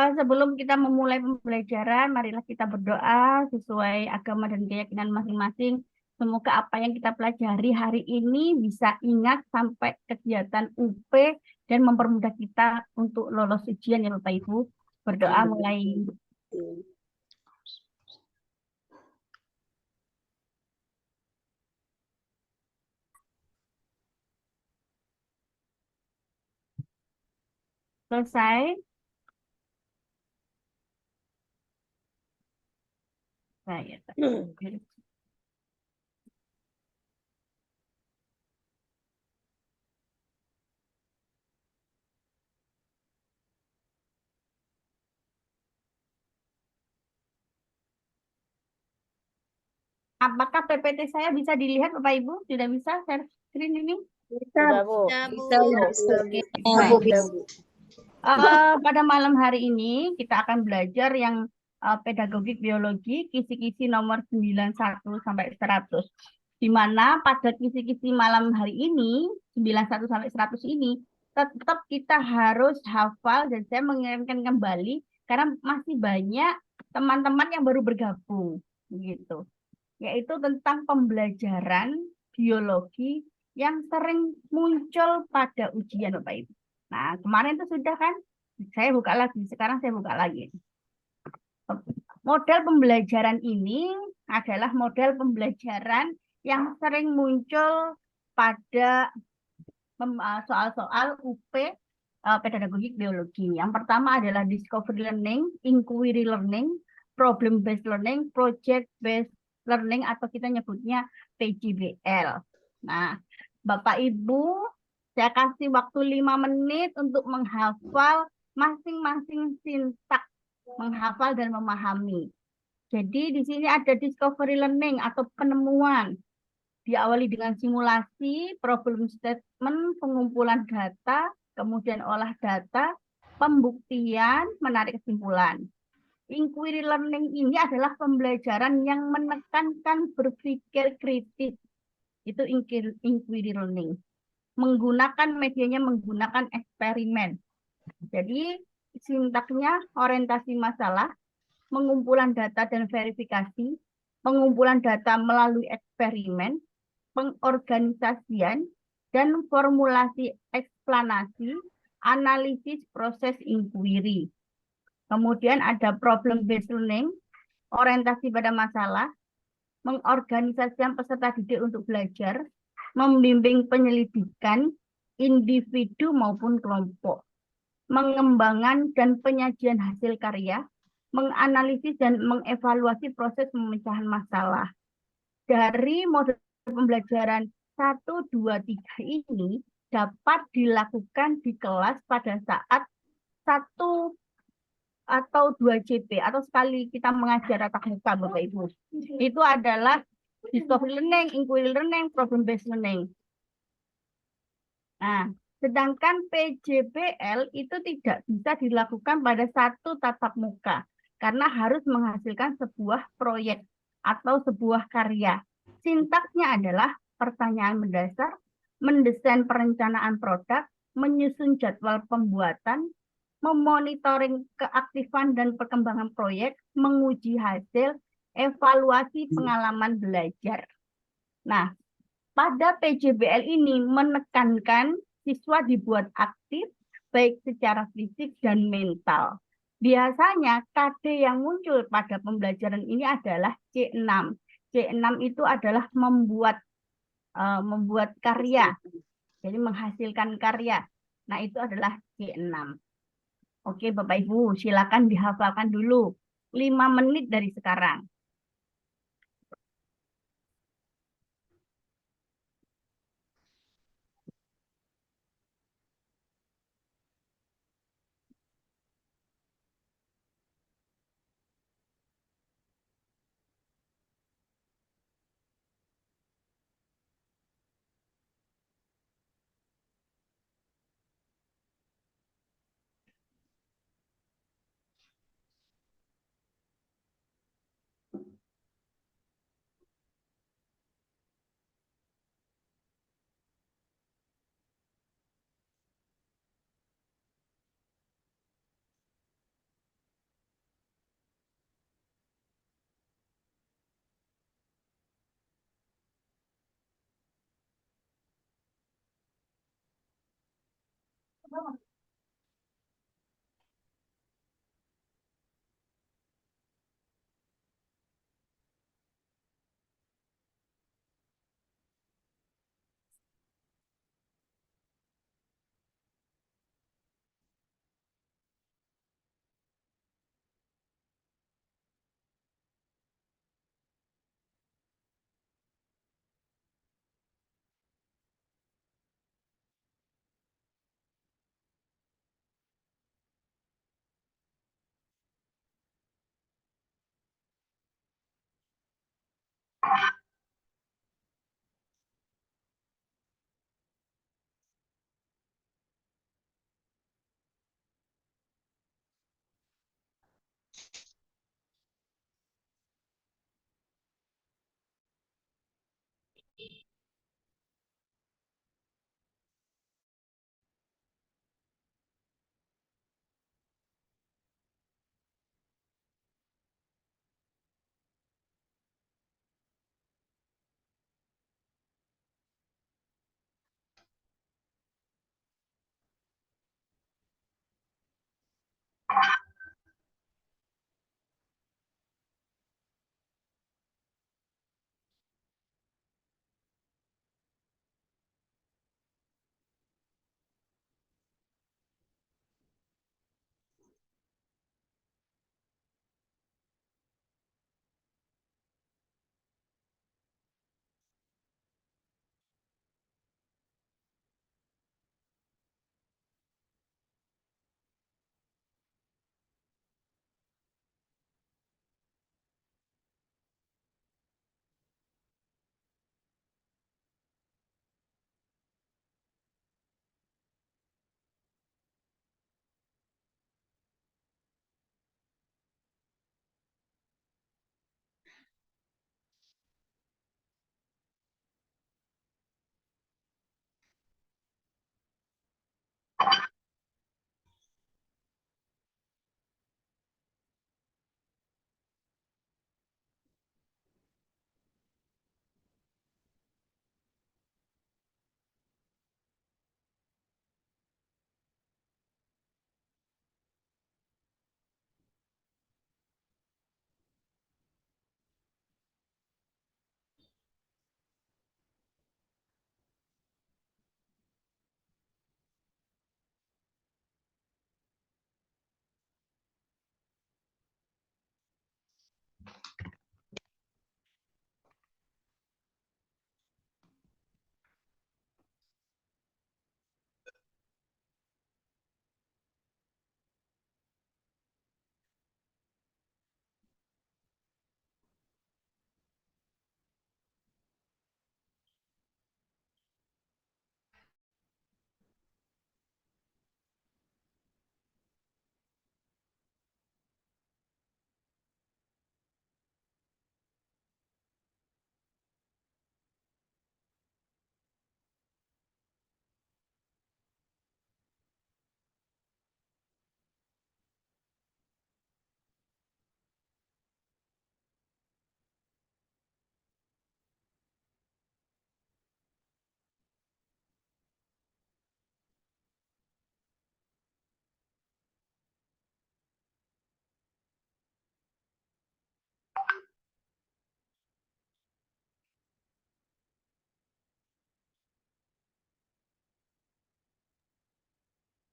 Sebelum kita memulai pembelajaran, marilah kita berdoa sesuai agama dan keyakinan masing-masing. Semoga apa yang kita pelajari hari ini bisa ingat sampai kegiatan UP dan mempermudah kita untuk lolos ujian ya Bapak Ibu. Berdoa mulai. Selesai. Saya. Apakah PPT saya bisa dilihat Bapak Ibu? Sudah bisa share screen ini? Bisa, Bu. Bisa, Bu. Oke, Bu, baik. bisa, Bu. Pada malam hari ini kita akan belajar yang pedagogik biologi, kisi-kisi nomor 91 sampai 100. Di mana pada kisi-kisi malam hari ini, 91 sampai 100 ini, tetap kita harus hafal dan saya mengingatkan kembali karena masih banyak teman-teman yang baru bergabung gitu. Yaitu tentang pembelajaran biologi yang sering muncul pada ujian Bapak Ibu. Nah, kemarin itu sudah kan, saya buka lagi, sekarang saya buka lagi. Model pembelajaran ini adalah model pembelajaran yang sering muncul pada soal-soal UP pedagogik biologi. Yang pertama adalah discovery learning, inquiry learning, problem based learning, project based learning atau kita nyebutnya PJBL. Nah, Bapak Ibu, saya kasih waktu 5 menit untuk menghafal masing-masing sintak, menghafal dan memahami. Jadi di sini ada discovery learning atau penemuan. Diawali dengan simulasi, problem statement, pengumpulan data, kemudian olah data, pembuktian, menarik kesimpulan. Inquiry learning ini adalah pembelajaran yang menekankan berpikir kritis. Itu inquiry learning. Menggunakan medianya menggunakan eksperimen. Jadi sintaknya orientasi masalah, pengumpulan data dan verifikasi, pengumpulan data melalui eksperimen, pengorganisasian, dan formulasi eksplanasi, analisis proses inquiry. Kemudian ada problem based learning, orientasi pada masalah, mengorganisasikan peserta didik untuk belajar, membimbing penyelidikan individu maupun kelompok, mengembangkan dan penyajian hasil karya, menganalisis dan mengevaluasi proses pemecahan masalah. Dari model pembelajaran 1, 2, 3 ini dapat dilakukan di kelas pada saat 1 atau 2 JP atau sekali kita mengajar tatap muka Bapak Ibu. Itu adalah discovery learning, inquiry learning, problem based learning. Nah, sedangkan PJBL itu tidak bisa dilakukan pada satu tatap muka karena harus menghasilkan sebuah proyek atau sebuah karya. Sintaksnya adalah pertanyaan mendasar, mendesain perencanaan produk, menyusun jadwal pembuatan, memonitoring keaktifan dan perkembangan proyek, menguji hasil, evaluasi pengalaman belajar. Nah, pada PJBL ini menekankan siswa dibuat aktif, baik secara fisik dan mental. Biasanya KD yang muncul pada pembelajaran ini adalah C6. C6 itu adalah membuat karya, jadi menghasilkan karya. Nah, itu adalah C6. Oke, Bapak Ibu, silakan dihafalkan dulu 5 menit dari sekarang.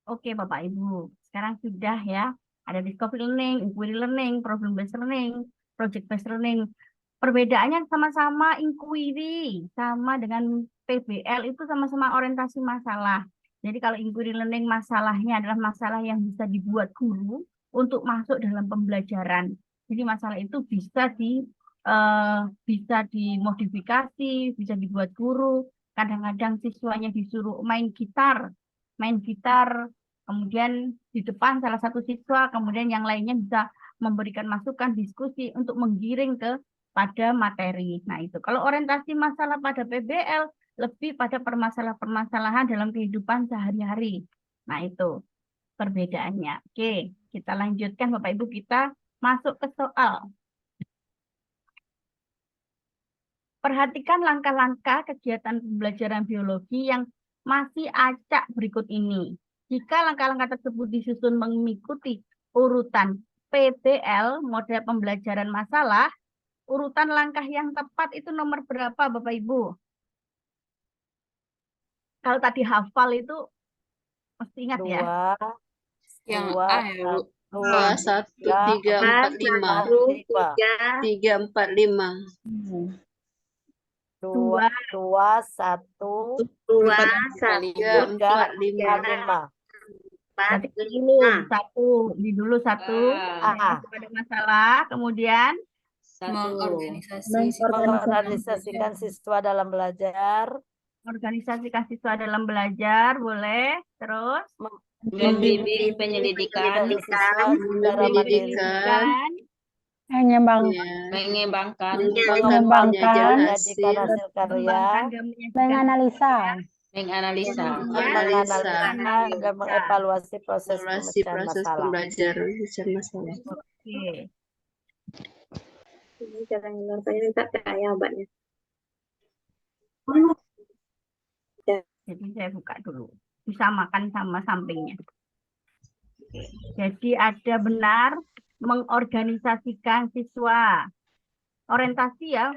Oke, Bapak Ibu. Sekarang sudah ya, ada discovery learning, inquiry learning, problem based learning, project based learning. Perbedaannya sama-sama inquiry, sama dengan PBL itu sama-sama orientasi masalah. Jadi kalau inquiry learning masalahnya adalah masalah yang bisa dibuat guru untuk masuk dalam pembelajaran. Jadi masalah itu eh, bisa dimodifikasi, bisa dibuat guru. Kadang-kadang siswanya disuruh main gitar, kemudian di depan salah satu siswa, kemudian yang lainnya bisa memberikan masukan, diskusi untuk menggiring ke pada materi. Nah, itu. Kalau orientasi masalah pada PBL, lebih pada permasalahan-permasalahan dalam kehidupan sehari-hari. Nah, itu perbedaannya. Oke, kita lanjutkan Bapak Ibu, kita masuk ke soal. Perhatikan langkah-langkah kegiatan pembelajaran biologi yang masih acak berikut ini. Jika langkah-langkah tersebut disusun mengikuti urutan PBL, model pembelajaran masalah, urutan langkah yang tepat itu nomor berapa, Bapak Ibu? Kalau tadi hafal itu mesti ingat ya. 2, Yang 2, A ya, Bu. 1, 2, 1, 3, 4, 5. 3, 4, 5. 2, 1, 2, 3, 4, 5. 5. Berarti dulu satu. A. Pada masalah, kemudian Mengorganisasikan siswa dalam belajar. organisasikan siswa dalam belajar, boleh. Terus Membimbing penyelidikan. Siswa secara mandiri. pendidikan, Mengembangkan Mengembangkan menjadikan hasil karya. mengembangkan dan menyajikan menganalisa Dan mengevaluasi proses pemecahan masalah. pembelajaran. Oke. Ini cara ngelortanya tak kayak obatnya. Jadi saya buka dulu. Disamakan sama sampingnya. Oke. Jadi ada benar mengorganisasikan siswa. Orientasi ya.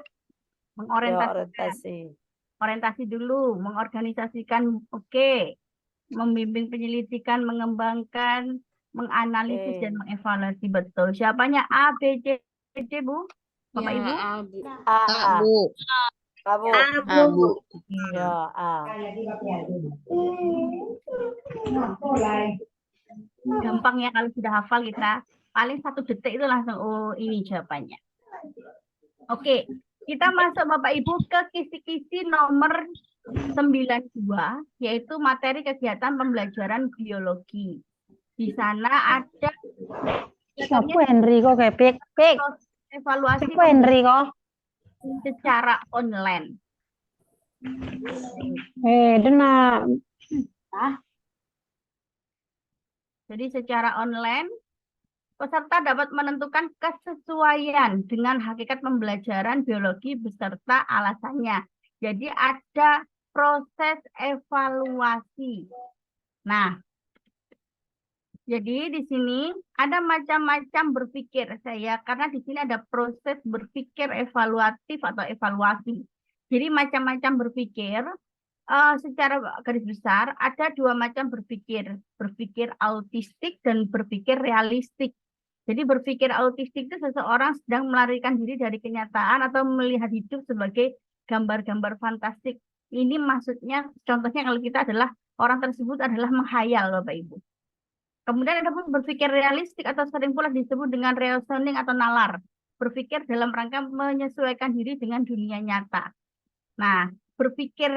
Orientasi. Orientasi dulu, mengorganisasikan, oke. Membimbing penyelidikan, mengembangkan, menganalisis, dan mengevaluasi, betul. Siapanya A, B, C, D, Bu? Bapak Ibu? A, Bu. Ya, A. Gampang ya kalau sudah hafal kita. Paling 1 detik itu langsung, oh ini jawabannya. Oke, kita masuk Bapak Ibu ke kisi-kisi nomor 92, yaitu materi kegiatan pembelajaran biologi. Di sana ada Siapa Enrico kayak pik evaluasi siapa Enrico secara online. dena Jadi secara online, peserta dapat menentukan kesesuaian dengan hakikat pembelajaran biologi beserta alasannya. Jadi ada proses evaluasi. Nah, jadi di sini ada macam-macam berpikir saya, karena di sini ada proses berpikir evaluatif atau evaluasi. Jadi macam-macam berpikir. Secara garis besar ada 2 macam berpikir autistik dan berpikir realistik. Jadi berpikir autistik itu seseorang sedang melarikan diri dari kenyataan atau melihat hidup sebagai gambar-gambar fantastik. Ini maksudnya, contohnya kalau kita adalah orang tersebut adalah menghayal, Bapak Ibu. Kemudian ada pun berpikir realistik atau sering pula disebut dengan reasoning atau nalar. Berpikir dalam rangka menyesuaikan diri dengan dunia nyata. Nah, berpikir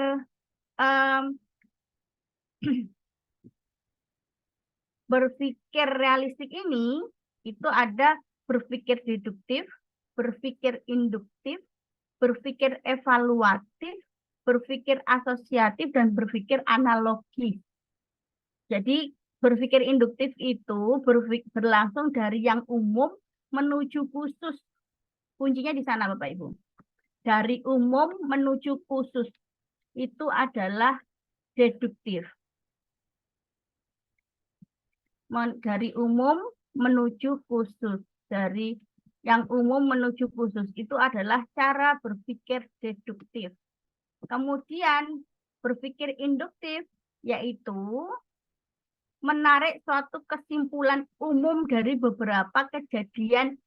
berpikir realistik ini itu ada berpikir deduktif, berpikir induktif, berpikir evaluatif, berpikir asosiatif, dan berpikir analogis. Jadi berpikir induktif itu berlangsung dari yang umum menuju khusus. Kuncinya di sana Bapak Ibu. Dari umum menuju khusus itu adalah deduktif. Dari umum menuju khusus. Dari yang umum menuju khusus itu adalah cara berpikir deduktif. Kemudian berpikir induktif yaitu menarik suatu kesimpulan umum dari beberapa kejadian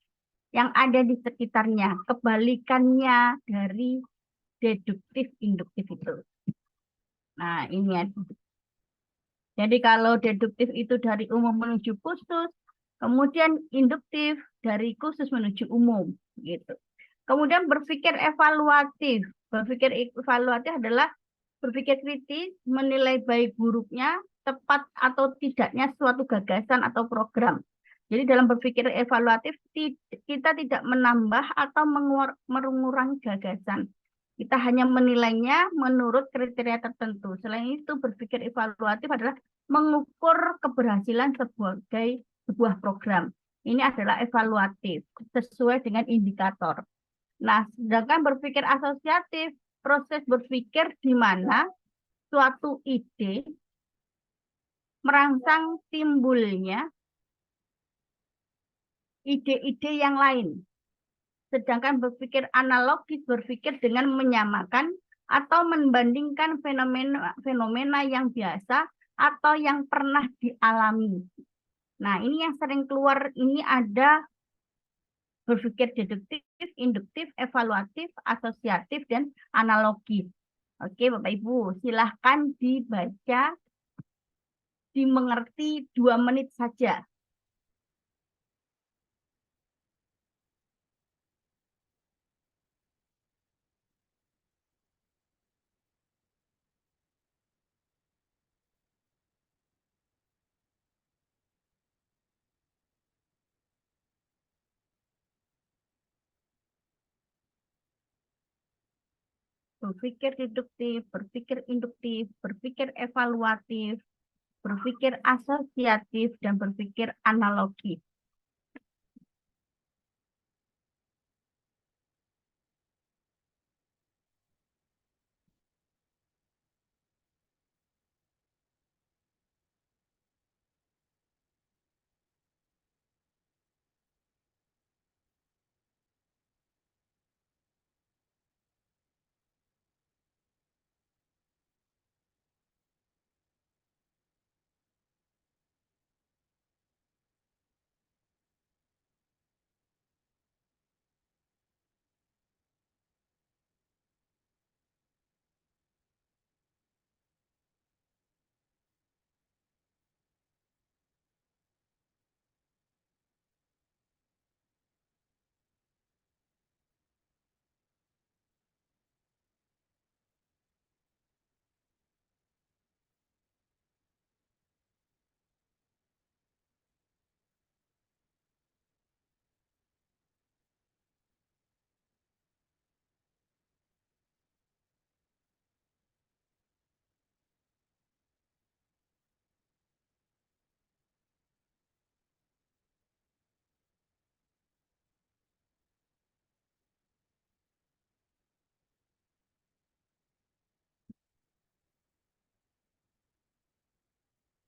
yang ada di sekitarnya. Kebalikannya dari deduktif induktif itu. Nah, ini ya. Jadi kalau deduktif itu dari umum menuju khusus, kemudian induktif dari khusus menuju umum, gitu. Kemudian berpikir evaluatif. Berpikir evaluatif adalah berpikir kritis, menilai baik buruknya, tepat atau tidaknya suatu gagasan atau program. Jadi dalam berpikir evaluatif, kita tidak menambah atau mengurangi gagasan. Kita hanya menilainya menurut kriteria tertentu. Selain itu, berpikir evaluatif adalah mengukur keberhasilan sebuah program. Ini adalah evaluatif, sesuai dengan indikator. Nah, sedangkan berpikir asosiatif, proses berpikir di mana suatu ide merangsang timbulnya ide-ide yang lain. Sedangkan berpikir analogis berpikir dengan menyamakan atau membandingkan fenomena yang biasa atau yang pernah dialami. Nah, ini yang sering keluar, ini ada berpikir deduktif, induktif, evaluatif, asosiatif, dan analogis. Oke, Bapak Ibu, silahkan dibaca, dimengerti 2 menit saja. Berpikir deduktif, berpikir induktif, berpikir evaluatif, berpikir asosiatif, dan berpikir analogis.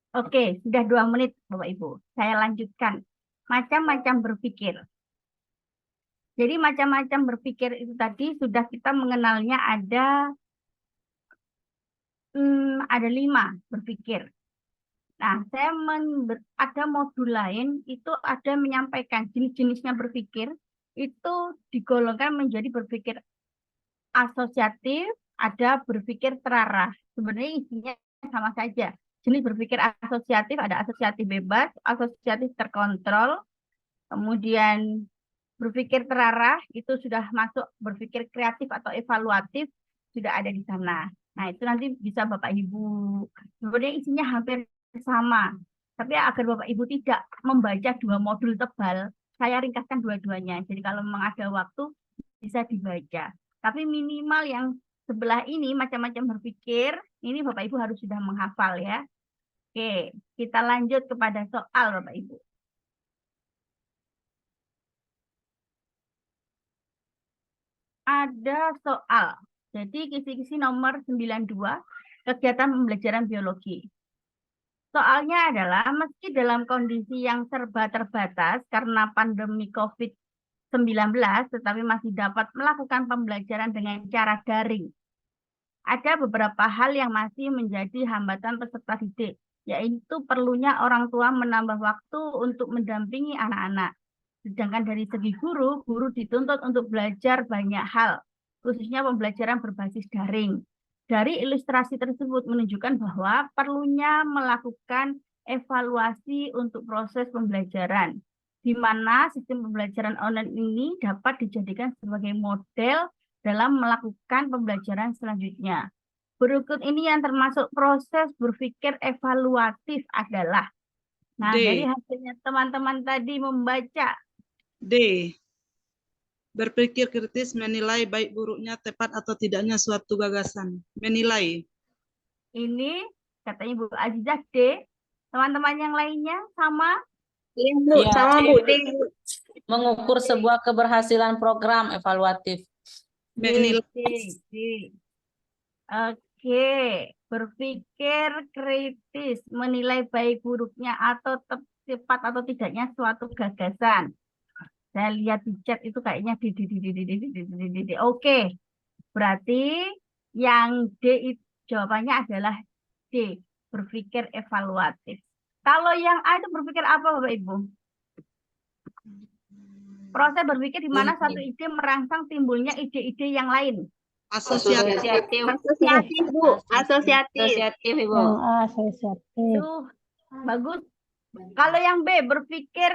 Oke, sudah 2 menit Bapak Ibu. Saya lanjutkan. Macam-macam berpikir. Jadi macam-macam berpikir itu tadi sudah kita mengenalnya ada 5 berpikir. Nah, saya ada modul lain itu ada menyampaikan jenis-jenisnya berpikir itu digolongkan menjadi berpikir asosiatif, ada berpikir terarah. Sebenarnya isinya sama saja. Jenis berpikir asosiatif ada asosiatif bebas, asosiatif terkontrol, kemudian berpikir terarah itu sudah masuk berpikir kreatif atau evaluatif sudah ada di sana. Nah, itu nanti bisa Bapak Ibu. Sebenarnya isinya hampir sama. Tapi agar Bapak Ibu tidak membaca 2 modul tebal, saya ringkaskan dua-duanya. Jadi kalau memang ada waktu bisa dibaca. Tapi minimal yang sebelah ini macam-macam berpikir, ini Bapak Ibu harus sudah menghafal ya. Oke, kita lanjut kepada soal Bapak Ibu. Ada soal. Jadi kisi-kisi nomor 92, kegiatan pembelajaran biologi. Soalnya adalah meski dalam kondisi yang serba terbatas karena pandemi COVID-19, tetapi masih dapat melakukan pembelajaran dengan cara daring. Ada beberapa hal yang masih menjadi hambatan peserta didik, yaitu perlunya orang tua menambah waktu untuk mendampingi anak-anak. Sedangkan dari segi guru, guru dituntut untuk belajar banyak hal, khususnya pembelajaran berbasis daring. Dari ilustrasi tersebut menunjukkan bahwa perlunya melakukan evaluasi untuk proses pembelajaran, di mana sistem pembelajaran online ini dapat dijadikan sebagai model dalam melakukan pembelajaran selanjutnya. Berikut ini yang termasuk proses berpikir evaluatif adalah, nah dari hasilnya teman-teman tadi membaca. D. Berpikir kritis menilai baik buruknya, tepat atau tidaknya suatu gagasan. Menilai. Ini katanya Bu Azizah D. Teman-teman yang lainnya sama? Iya, Bu. Ya, Sama, Bu. D. mengukur sebuah keberhasilan program evaluatif. Menilai. D. Oke. Oke, berpikir kritis, menilai baik buruknya atau tepat atau tidaknya suatu gagasan. Saya lihat di chat itu kayaknya di. Oke, berarti yang D jawabannya adalah D, berpikir evaluatif. Kalau yang A itu berpikir apa, Bapak Ibu? Proses berpikir di mana satu ide merangsang timbulnya ide-ide yang lain. Asosiatif. Asosiatif, Bu. Asosiatif. Asosiatif, Ibu. Yang A asosiatif. Tuh, bagus. Kalau yang B berpikir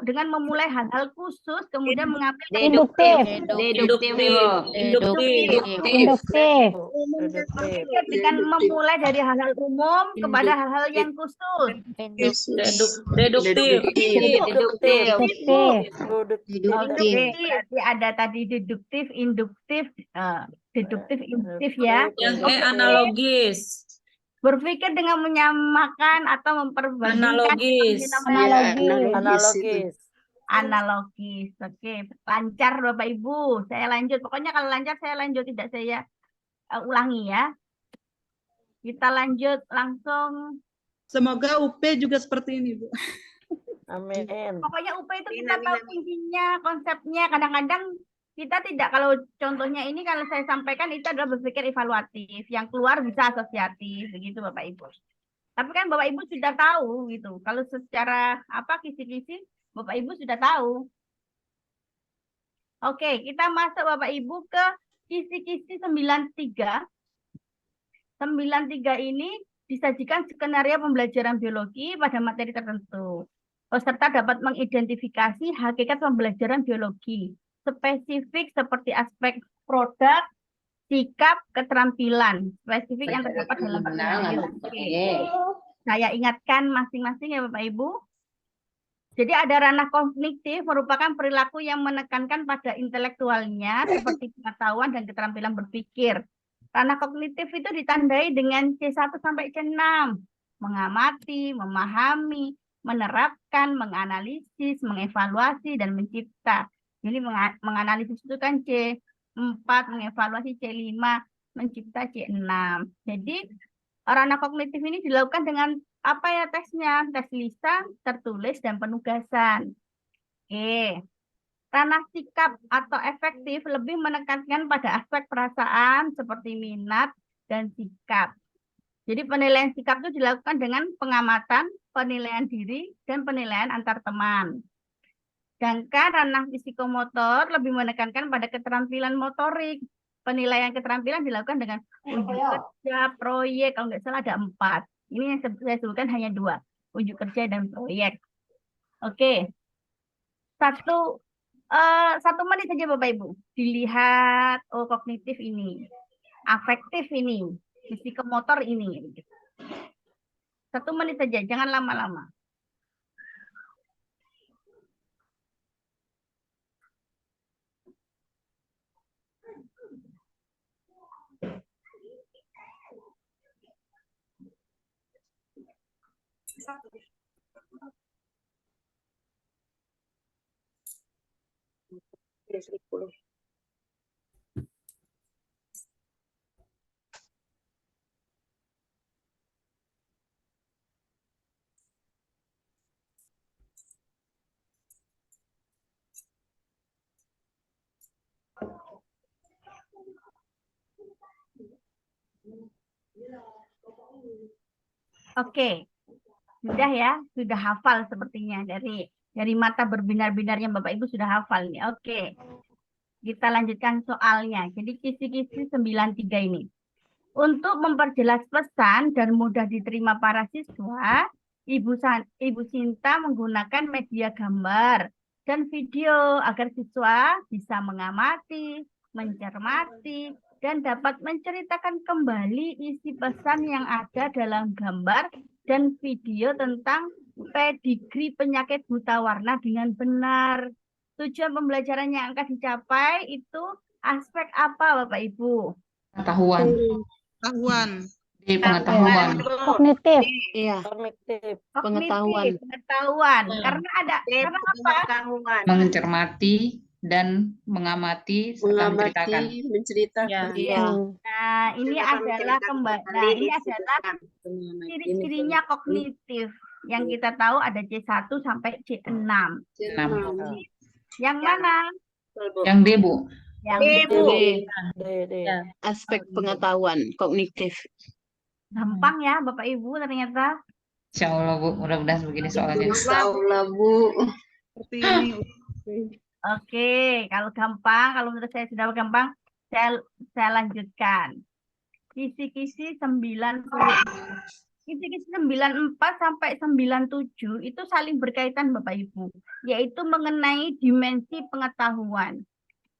dengan memulai hal-hal khusus, kemudian mengambil Induktif. Deduktif, Ibu. Induktif. berpikir dengan memulai dari hal-hal umum kepada hal-hal yang khusus. Deduktif. Deduktif. Induktif. Oke, berarti ada tadi deduktif, induktif, deduktif, induktif ya. Yang E analogis. Berpikir dengan menyamakan atau memperbandingkan Analogis. Analogis. analogis. Oke, lancar Bapak Ibu. Saya lanjut. Pokoknya kalau lancar saya lanjut, tidak saya ulangi ya. Kita lanjut langsung. Semoga UP juga seperti ini, Bu. Amin. Pokoknya UP itu kita tahu kuncinya, konsepnya. Kadang-kadang kita tidak, kalau contohnya ini kalau saya sampaikan itu adalah berpikir evaluatif. Yang keluar bisa asosiatif, begitu Bapak Ibu. Tapi kan Bapak Ibu sudah tahu gitu. Kalau secara kisi-kisi Bapak Ibu sudah tahu. Oke, kita masuk Bapak Ibu ke kisi-kisi 93. 93 ini disajikan skenario pembelajaran biologi pada materi tertentu. Peserta dapat mengidentifikasi hakikat pembelajaran biologi spesifik seperti aspek produk, sikap, keterampilan spesifik yang terdapat dalam skenario. Oke. Saya ingatkan masing-masing ya Bapak Ibu. Jadi ada ranah kognitif merupakan perilaku yang menekankan pada intelektualnya seperti pengetahuan dan keterampilan berpikir. Ranah kognitif itu ditandai dengan C1 sampai C6. Mengamati, memahami, menerapkan, menganalisis, mengevaluasi, dan mencipta. Jadi menganalisis itu kan C4, mengevaluasi C5, mencipta C6. Jadi ranah kognitif ini dilakukan dengan apa ya tesnya? Tes lisan, tertulis, dan penugasan. Oke. Ranah sikap atau efektif lebih menekankan pada aspek perasaan seperti minat dan sikap. Jadi penilaian sikap itu dilakukan dengan pengamatan, penilaian diri, dan penilaian antar teman. Sedangkan ranah psikomotor lebih menekankan pada keterampilan motorik. Penilaian keterampilan dilakukan dengan unjuk kerja, proyek, kalau nggak salah ada 4. Ini yang saya sebutkan hanya 2, unjuk kerja dan proyek. Oke, satu menit saja Bapak Ibu. Dilihat, oh kognitif ini, afektif ini, psikomotor ini. 1 menit saja, jangan lama-lama. Oke, sudah ya, sudah hafal sepertinya dari mata berbinar-binarnya Bapak Ibu sudah hafal nih. Oke, kita lanjutkan soalnya. Jadi kisi-kisi 93 ini. Untuk memperjelas pesan dan mudah diterima para siswa, Ibu Sinta menggunakan media gambar dan video agar siswa bisa mengamati, mencermati, dan dapat menceritakan kembali isi pesan yang ada dalam gambar dan video tentang pedigri penyakit buta warna dengan benar. Tujuan pembelajaran yang akan dicapai itu aspek apa, Bapak Ibu? Pengetahuan. Di Pengetahuan. Kognitif. Iya. Kognitif. Pengetahuan. Pengetahuan. Karena ada, karena apa? Mencermati dan mengamati serta menceritakan. menceritakan. Ya. Nah, ini adalah nah, ini adalah ciri-cirinya kognitif. Yang kita tahu ada C1 sampai C6. 6. Yang mana? Yang D, Bu. Yang D, Bu. D, D. Ya. Aspek pengetahuan kognitif. gampang ya, Bapak Ibu ternyata. Insya Allah, Bu. Mudah-mudahan begini soalnya. Insya Allah, Bu. Seperti ini. Oke, kalau gampang, kalau menurut saya sudah gampang, saya lanjutkan. Kisi-kisi 94 sampai 97 itu saling berkaitan Bapak Ibu, yaitu mengenai dimensi pengetahuan.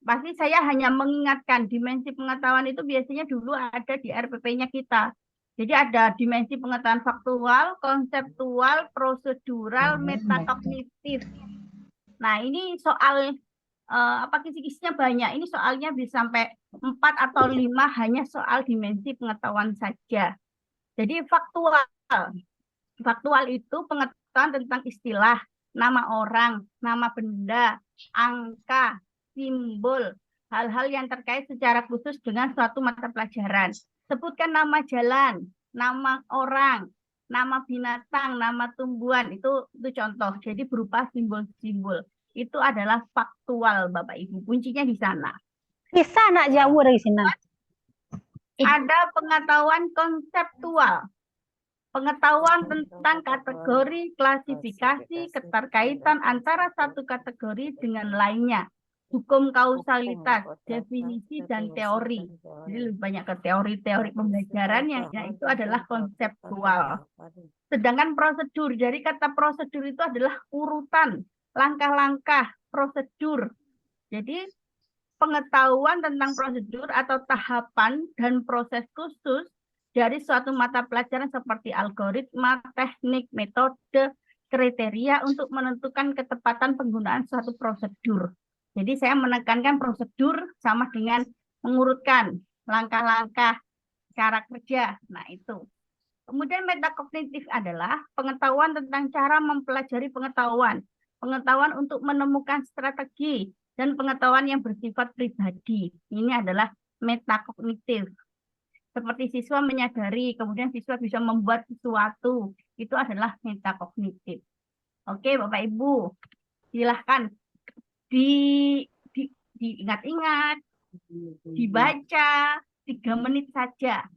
Pasti saya hanya mengingatkan dimensi pengetahuan itu biasanya dulu ada di RPP-nya kita. Jadi ada dimensi pengetahuan faktual, konseptual, prosedural, metakognitif. Nah, ini soal kisi-kisinya banyak. Ini soalnya bisa sampai 4 atau 5 hanya soal dimensi pengetahuan saja. Jadi faktual. Faktual itu pengetahuan tentang istilah, nama orang, nama benda, angka, simbol, hal-hal yang terkait secara khusus dengan suatu mata pelajaran. Sebutkan nama jalan, nama orang, nama binatang, nama tumbuhan, itu contoh. Jadi berupa simbol-simbol. Itu adalah faktual, Bapak Ibu. Kuncinya di sana. Bisa anak jauh dari sini. Ada pengetahuan konseptual. Pengetahuan tentang kategori, klasifikasi, keterkaitan antara satu kategori dengan lainnya. Hukum kausalitas, definisi, dan teori. Jadi lebih banyak ke teori-teori pembelajaran yang itu adalah konseptual. Sedangkan prosedur, dari kata prosedur itu adalah urutan, langkah-langkah, prosedur. Jadi pengetahuan tentang prosedur atau tahapan dan proses khusus dari suatu mata pelajaran seperti algoritma, teknik, metode, kriteria untuk menentukan ketepatan penggunaan suatu prosedur. Jadi saya menekankan prosedur sama dengan mengurutkan langkah-langkah cara kerja. Nah, itu. Kemudian metakognitif adalah pengetahuan tentang cara mempelajari pengetahuan. Pengetahuan untuk menemukan strategi dan pengetahuan yang bersifat pribadi. Ini adalah metakognitif. Seperti siswa menyadari, kemudian siswa bisa membuat sesuatu. Itu adalah metakognitif. Oke, Bapak Ibu, silahkan diingat-ingat, dibaca 3 menit saja.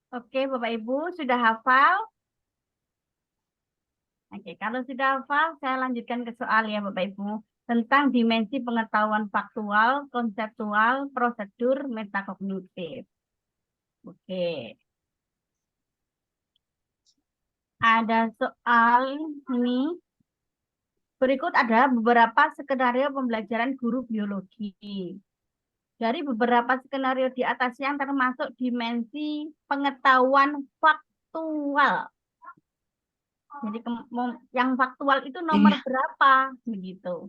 Oke, Bapak Ibu sudah hafal? Oke, kalau sudah hafal, saya lanjutkan ke soal ya Bapak Ibu. Tentang dimensi pengetahuan faktual, konseptual, prosedur, metakognitif. Oke. Ada soal ini. Berikut ada beberapa skenario pembelajaran guru biologi. Dari beberapa skenario di atas yang termasuk dimensi pengetahuan faktual. Jadi yang faktual itu nomor berapa begitu?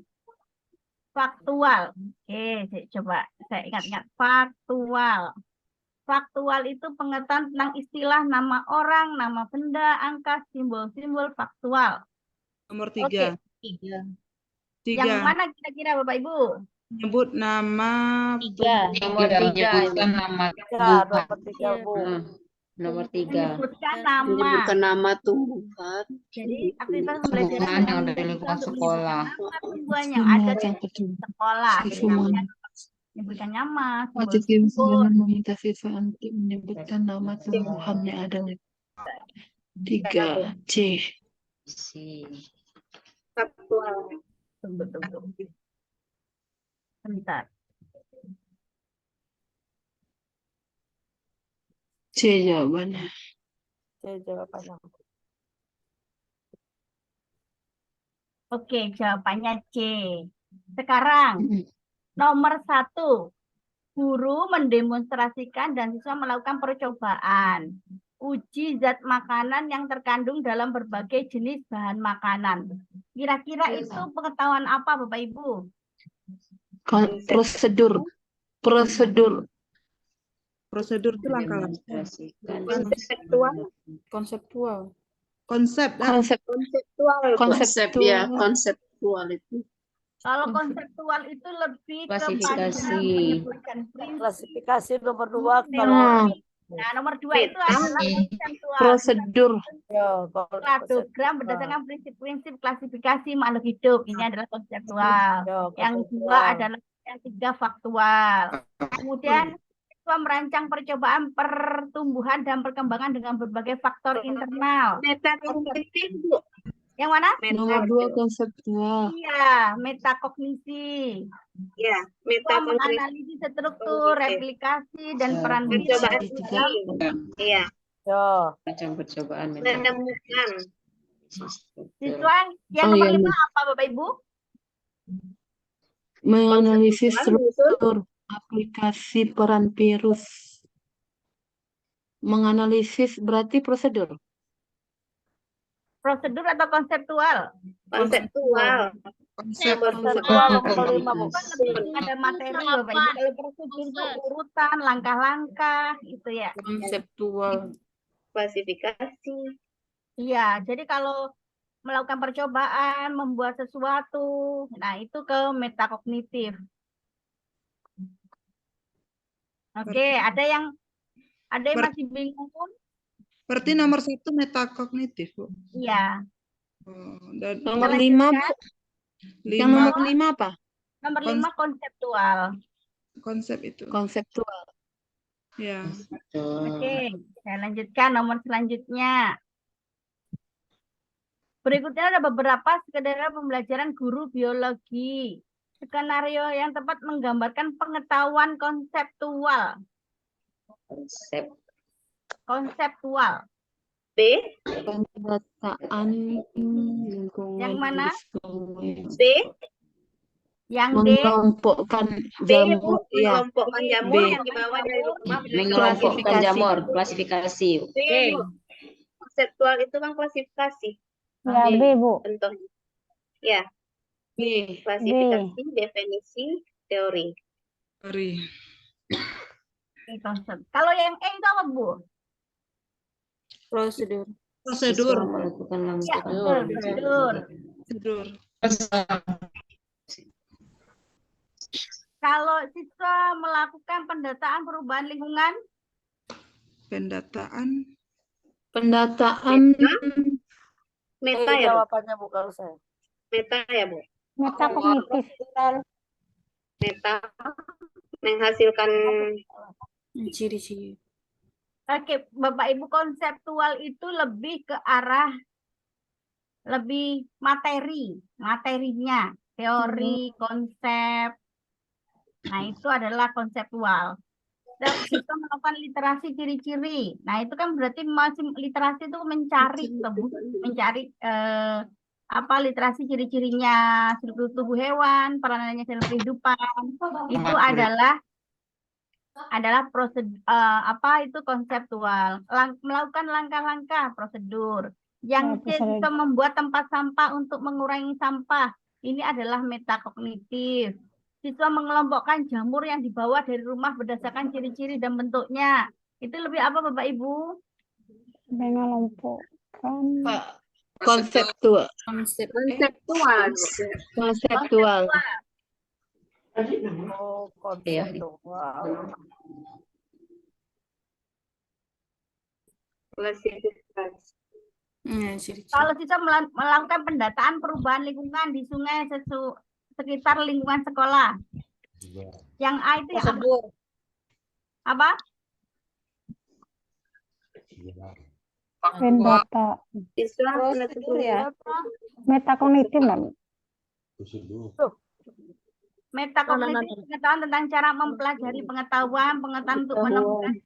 Faktual. Oke, coba saya ingat-ingat faktual. Faktual itu pengetahuan tentang istilah, nama orang, nama benda, angka, simbol-simbol faktual. Nomor Oke. 3. Yang 3. mana kira-kira Bapak Ibu? Menyebut nama Nomor 3. Menyebutkan nama Nomor Tuhan. 3, Bu. Nomor 3. Menyebutkan nama. Menyebutkan nama Tuhan. Jadi aktivitas pembelajaran Tuhan yang ada di bisa lingkungan untuk sekolah. menyebutkan nama Tuhan yang ada di sekolah. Jadi namanya menyebutkan nama, simbol-simbol. meminta siswa untuk menyebutkan nama Tuhan yang ada. 3 C. Faktual. Tunggu. Sebentar. C jawabannya. C jawabannya. Oke, jawabannya C. Sekarang nomor 1. Guru mendemonstrasikan dan siswa melakukan percobaan. Uji zat makanan yang terkandung dalam berbagai jenis bahan makanan. Kira-kira itu pengetahuan apa Bapak Ibu? Prosedur. prosedur itu langkah-langkah. Konseptual. Konsep. Konsep ya, konseptual itu. Kalau konseptual itu lebih kepada Klasifikasi. menyebutkan prinsip. Klasifikasi nomor 2 kalau Nah, nomor 2 itu adalah konseptual. Prosedur. Kladogram berdasarkan prinsip-prinsip klasifikasi makhluk hidup. Ini adalah konseptual. Yang 2 adalah yang 3 faktual. Kemudian siswa merancang percobaan pertumbuhan dan perkembangan dengan berbagai faktor internal. Metakognitif, Bu. Yang mana? Nomor 2 konseptual. Iya, metakognisi. Ya, Siswa menganalisis struktur, replikasi, dan peran percobaan diri. uji. Iya, Macam percobaan menemukan. Siswa yang nomor 5 apa Bapak Ibu? Menganalisis struktur aplikasi peran virus. Menganalisis berarti prosedur. Prosedur atau konseptual? Konseptual. Konseptual nomor 5, Bu. Kan lebih ada materi Bapak Ibu. Kalau prosedur itu urutan, langkah-langkah gitu ya. Konseptual. Klasifikasi. Iya, jadi kalau melakukan percobaan, membuat sesuatu, nah itu ke metakognitif. Oke, ada yang masih bingung pun? Berarti nomor 1 metakognitif, Bu. Iya. Dan Nomor 5, Bu. Yang nomor 5 apa? Nomor 5 konseptual. konsep itu. Konseptual. Ya. Oke, saya lanjutkan nomor selanjutnya. Berikutnya ada beberapa skenario pembelajaran guru biologi. Skenario yang tepat menggambarkan pengetahuan konseptual. Konseptual. B. Pendataan lingkungan. Yang mana? B. Yang D. Mengelompokkan B. jamur. Ya. Mengelompokkan jamur B. yang dibawa dari rumah. Mengelompokkan jamur, klasifikasi. B. Konseptual itu kan klasifikasi. Ya, B, Bu. Contohnya. Ya, B. klasifikasi, definisi, teori. Sorry. konsep. Kalau yang E itu apa, Bu? Prosedur. Prosedur. Siswa melakukan Ya, langkah prosedur. Prosedur. Kalau siswa melakukan pendataan perubahan lingkungan, Pendataan. Pendataan Meta ya, jawabannya Bu kalau saya. Meta kognitif. Meta menghasilkan ciri-ciri. oke, Bapak Ibu, konseptual itu lebih ke arah lebih materinya, teori, konsep. Nah, itu adalah konseptual. Dan kita melakukan literasi ciri-ciri. Nah, itu kan berarti masih literasi itu mencari apa literasi ciri-cirinya struktur tubuh hewan, peranannya dalam kehidupan. Itu adalah prosedur apa itu konseptual. Melakukan langkah-langkah prosedur. Yang C bisa membuat tempat sampah untuk mengurangi sampah. Ini adalah metakognitif. Siswa mengelompokkan jamur yang dibawa dari rumah berdasarkan ciri-ciri dan bentuknya. Itu lebih apa, Bapak Ibu? Mengelompokkan. konseptual. Konseptual. Konseptual. Oh, konseptual. Klasifikasi. Kalau siswa melakukan pendataan perubahan lingkungan di sungai sekitar lingkungan sekolah. Yang A itu yang apa? Pendata. Siswa Metakognitif, Mbak. Metakognitif pengetahuan tentang cara mempelajari pengetahuan untuk menemukan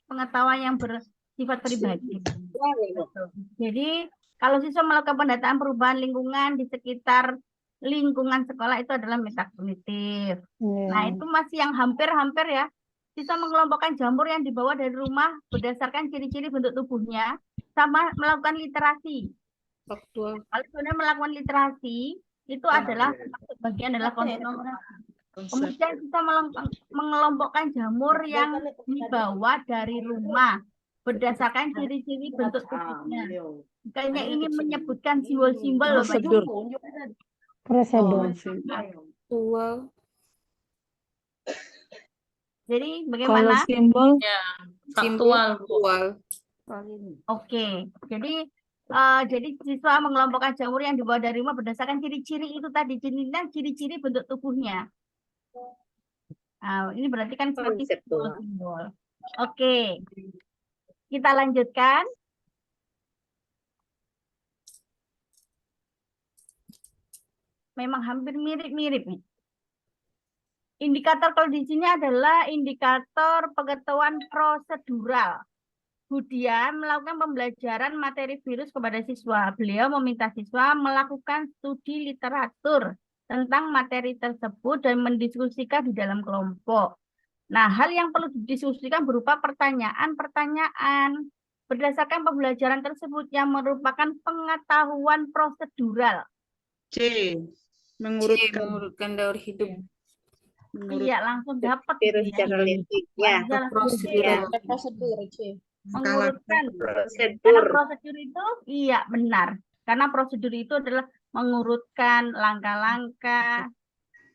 pengetahuan yang bersifat pribadi. Jadi kalau siswa melakukan pendataan perubahan lingkungan di sekitar lingkungan sekolah itu adalah metakognitif. Nah, itu masih yang hampir-hampir ya. Siswa mengelompokkan jamur yang dibawa dari rumah berdasarkan ciri-ciri bentuk tubuhnya sama melakukan literasi. faktual. Kalau sebenarnya melakukan literasi itu adalah bagian adalah konseptual. Kemudian kita mengelompokkan jamur yang dibawa dari rumah berdasarkan ciri-ciri bentuk tubuhnya. Kayaknya ini menyebutkan simbol-simbol. Prosedur. Faktual. Jadi Kalau bagaimana? simbol Faktual. Oke. Jadi siswa mengelompokkan jamur yang dibawa dari rumah berdasarkan ciri-ciri itu tadi, ciri-ciri bentuk tubuhnya. Nah, ini berarti kan seperti simbol. Oke. Kita lanjutkan. Memang hampir mirip-mirip nih. Indikator kalau di sini adalah indikator pengetahuan prosedural. Budian melakukan pembelajaran materi virus kepada siswa. Beliau meminta siswa melakukan studi literatur tentang materi tersebut dan mendiskusikan di dalam kelompok. Nah, hal yang perlu didiskusikan berupa pertanyaan-pertanyaan berdasarkan pembelajaran tersebut yang merupakan pengetahuan prosedural. C. Mengurutkan daur hidup. Iya, langsung dapat. Virus genetik. Ya. Prosedur. Mengurutkan. Karena prosedur itu, iya benar. Karena prosedur itu adalah mengurutkan langkah-langkah,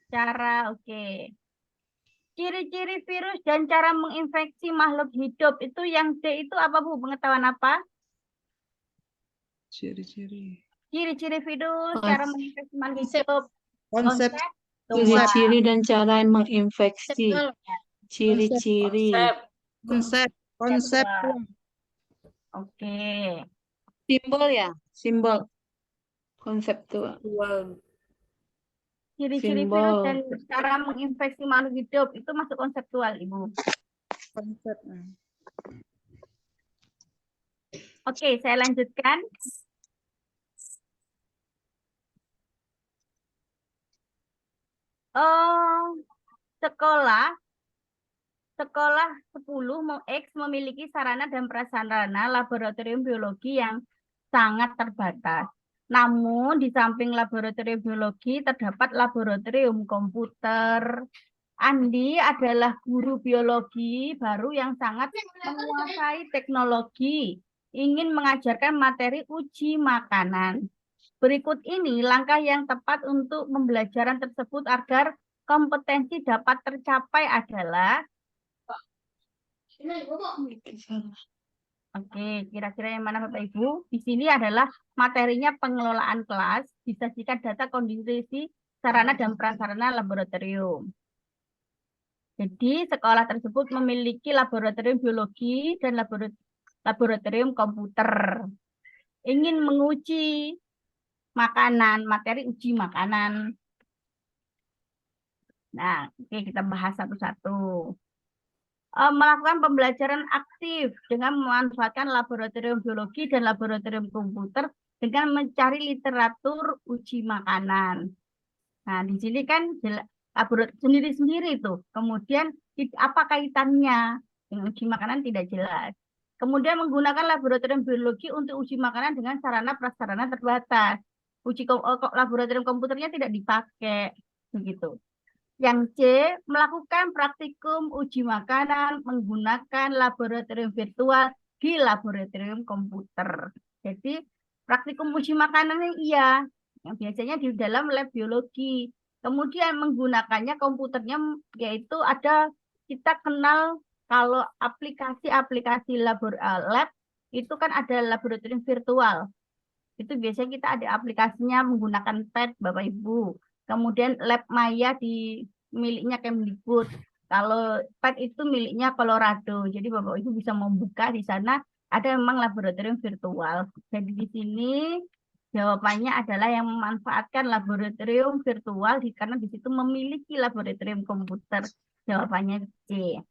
cara, oke. Ciri-ciri virus dan cara menginfeksi makhluk hidup itu yang D itu apa, Bu? Pengetahuan apa? Ciri-ciri. Ciri-ciri virus, cara menginfeksi makhluk hidup. Konsep. ciri-ciri dan cara menginfeksi. Ciri-ciri. Konsep. Oke. Simbol ya, simbol. Konseptual. Ciri-ciri virus dan cara menginfeksi makhluk hidup itu masuk konseptual, Ibu. Konsep. Oke, saya lanjutkan. Sekolah 10 X memiliki sarana dan prasarana laboratorium biologi yang sangat terbatas. Namun di samping laboratorium biologi terdapat laboratorium komputer, Andi adalah guru biologi baru yang sangat menguasai teknologi, ingin mengajarkan materi uji makanan. Berikut ini langkah yang tepat untuk pembelajaran tersebut agar kompetensi dapat tercapai adalah Oke, kira-kira yang mana Bapak Ibu? Di sini adalah materinya pengelolaan kelas, disajikan data kondisi sarana dan prasarana laboratorium. Jadi sekolah tersebut memiliki laboratorium biologi dan laboratorium komputer. Ingin menguji makanan, materi uji makanan. Nah, oke, kita bahas satu-satu. Melakukan pembelajaran aktif dengan memanfaatkan laboratorium biologi dan laboratorium komputer dengan mencari literatur uji makanan. Nah, di sini kan laboratorium sendiri-sendiri tuh. Kemudian apa kaitannya dengan uji makanan tidak jelas. Kemudian menggunakan laboratorium biologi untuk uji makanan dengan sarana prasarana terbatas. Laboratorium komputernya tidak dipakai begitu. Yang C, melakukan praktikum uji makanan menggunakan laboratorium virtual di laboratorium komputer. Jadi praktikum uji makanannya iya, yang biasanya di dalam lab biologi. Kemudian menggunakannya komputernya, yaitu ada kita kenal kalau aplikasi-aplikasi lab itu kan ada laboratorium virtual. Itu biasanya kita ada aplikasinya menggunakan pad Bapak Ibu. Kemudian lab Maya di miliknya Kemdikbud. Kalau pad itu miliknya Colorado. Jadi Bapak Ibu bisa membuka di sana ada memang laboratorium virtual. Jadi di sini jawabannya adalah yang memanfaatkan laboratorium virtual karena di situ memiliki laboratorium komputer. Jawabannya C.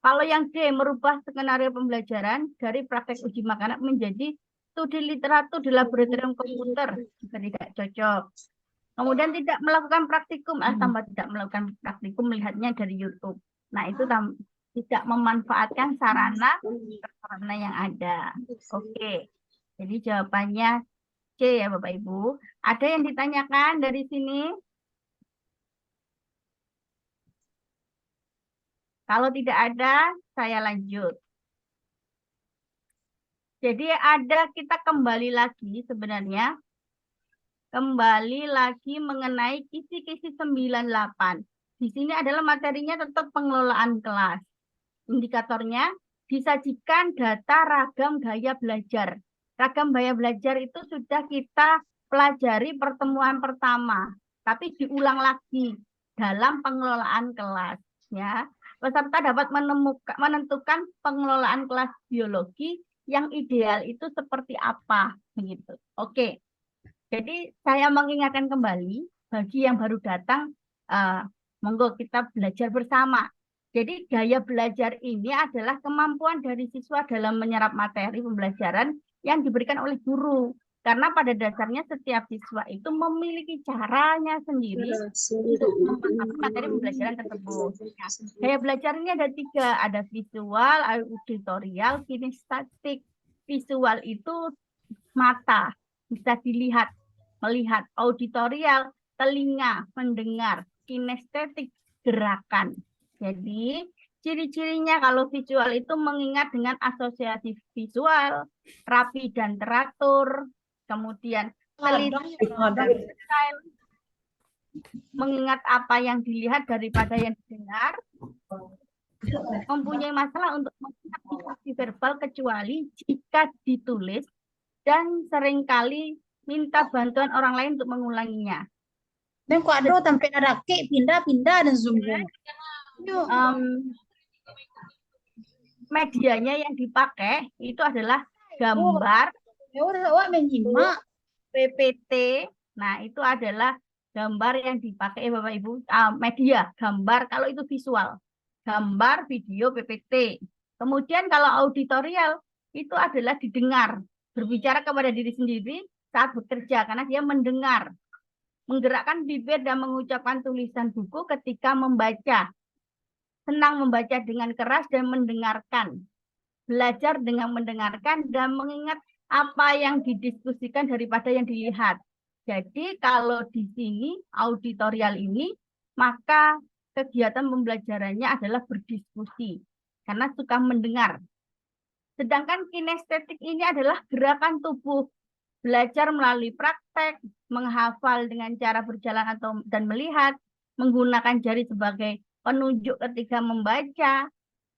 Kalau yang D, merubah skenario pembelajaran dari praktek uji makanan menjadi studi literatur di laboratorium komputer. Jika tidak cocok. Kemudian tidak melakukan praktikum, tambah tidak melakukan praktikum melihatnya dari YouTube. Nah, itu tidak memanfaatkan sarana yang ada. Oke, jadi jawabannya C ya Bapak Ibu. Ada yang ditanyakan dari sini? Kalau tidak ada, saya lanjut. Jadi kita kembali lagi sebenarnya. Kembali lagi mengenai kisi-kisi 98. Di sini adalah materinya tetap pengelolaan kelas. Indikatornya disajikan data ragam gaya belajar. Ragam gaya belajar itu sudah kita pelajari pertemuan pertama, tapi diulang lagi dalam pengelolaan kelas. Ya, peserta dapat menentukan pengelolaan kelas biologi yang ideal itu seperti apa, begitu. Oke. Jadi saya mengingatkan kembali bagi yang baru datang, monggo kita belajar bersama. Jadi gaya belajar ini adalah kemampuan dari siswa dalam menyerap materi pembelajaran yang diberikan oleh guru. Karena pada dasarnya setiap siswa itu memiliki caranya sendiri untuk memahami materi pembelajaran tersebut. Gaya belajar ini ada 3, ada visual, auditorial, kinestetik. Visual itu mata, bisa dilihat, melihat. Auditorial, telinga, mendengar. Kinestetik, gerakan. Jadi, ciri-cirinya kalau visual itu mengingat dengan asosiasi visual, rapi dan teratur. Kemudian, teliti, mengingat apa yang dilihat daripada yang didengar. Mempunyai masalah untuk mengingat verbal kecuali jika ditulis dan seringkali minta bantuan orang lain untuk mengulanginya. Dan kuadro sampai ada kek pindah-pindah dan zoom. Medianya yang dipakai itu adalah gambar, PPT. Nah, itu adalah gambar yang dipakai Bapak Ibu. Media, gambar kalau itu visual. Gambar, video, PPT. Kemudian kalau auditorial itu adalah didengar. Berbicara kepada diri sendiri saat bekerja karena dia mendengar, menggerakkan bibir dan mengucapkan tulisan buku ketika membaca, senang membaca dengan keras dan mendengarkan, belajar dengan mendengarkan dan mengingat apa yang didiskusikan daripada yang dilihat. Jadi kalau di sini auditorial ini, maka kegiatan pembelajarannya adalah berdiskusi karena suka mendengar. Sedangkan kinestetik ini adalah gerakan tubuh, belajar melalui praktek, menghafal dengan cara berjalan dan melihat, menggunakan jari sebagai penunjuk ketika membaca,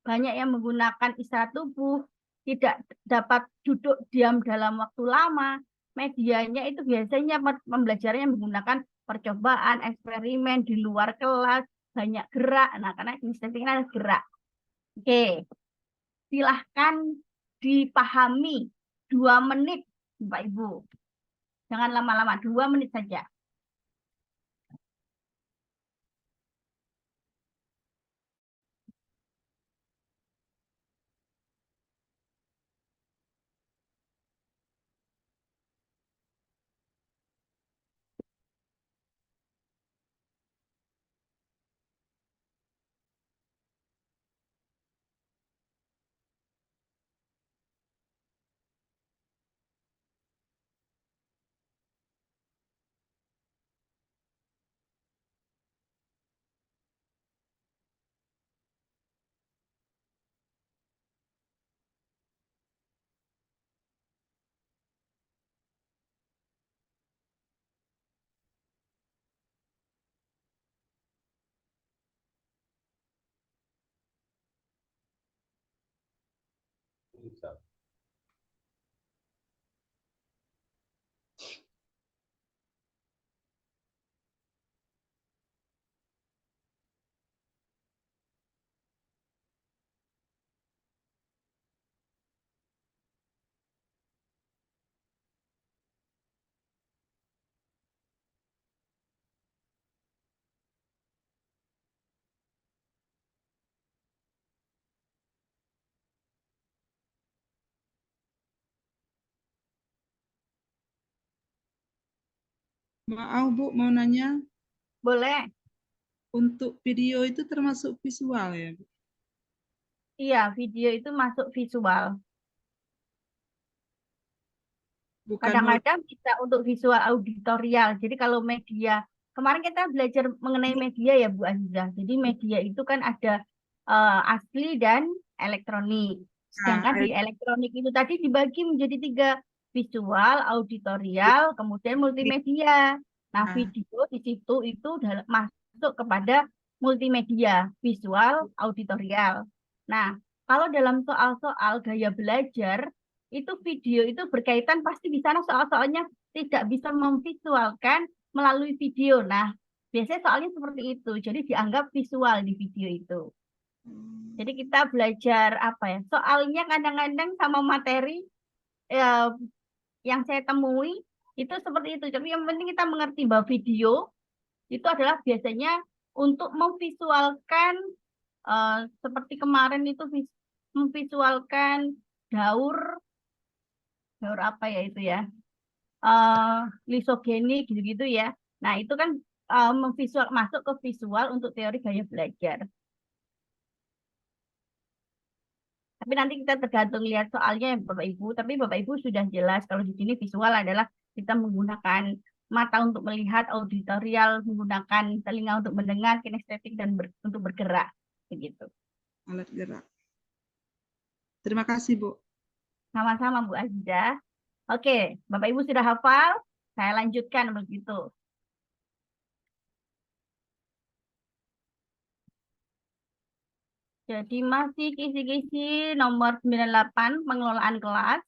banyak yang menggunakan isyarat tubuh, tidak dapat duduk diam dalam waktu lama. Medianya itu biasanya pembelajarannya menggunakan percobaan, eksperimen di luar kelas, banyak gerak. Nah, karena kinestetik ini adalah gerak. Oke, silahkan dipahami 2 menit, Bapak Ibu. Jangan lama-lama, 2 menit saja. Maaf Bu, mau nanya, Boleh? untuk video itu termasuk visual ya Bu? Iya, video itu masuk visual. Bukan Kadang-kadang bisa untuk visual auditorial. Jadi kalau media, kemarin kita belajar mengenai media ya Bu Aziza. Jadi media itu kan ada asli dan elektronik. Sedangkan di elektronik itu tadi dibagi menjadi 3, visual, auditorial, kemudian multimedia. Nah, video di situ itu masuk kepada multimedia, visual, auditorial. Nah, kalau dalam soal-soal gaya belajar, itu video itu berkaitan pasti di sana soal-soalnya tidak bisa memvisualkan melalui video. Nah, biasanya soalnya seperti itu. Jadi dianggap visual di video itu. Jadi kita belajar apa ya? Soalnya kadang-kadang sama materi yang saya temui itu seperti itu. Tapi yang penting kita mengerti bahwa video itu adalah biasanya untuk memvisualkan seperti kemarin itu memvisualkan daur apa ya itu ya, lisogenik gitu-gitu ya. Nah itu kan masuk ke visual untuk teori gaya belajar. Tapi nanti kita tergantung lihat soalnya ya Bapak Ibu. Tapi Bapak Ibu sudah jelas kalau di sini visual adalah kita menggunakan mata untuk melihat, auditorial menggunakan telinga untuk mendengar, kinestetik dan untuk bergerak begitu. Alat gerak. Terima kasih Bu. Sama-sama Bu Aziza. Oke, Bapak Ibu sudah hafal? Saya lanjutkan begitu. Jadi masih kisi-kisi nomor 98, pengelolaan kelas.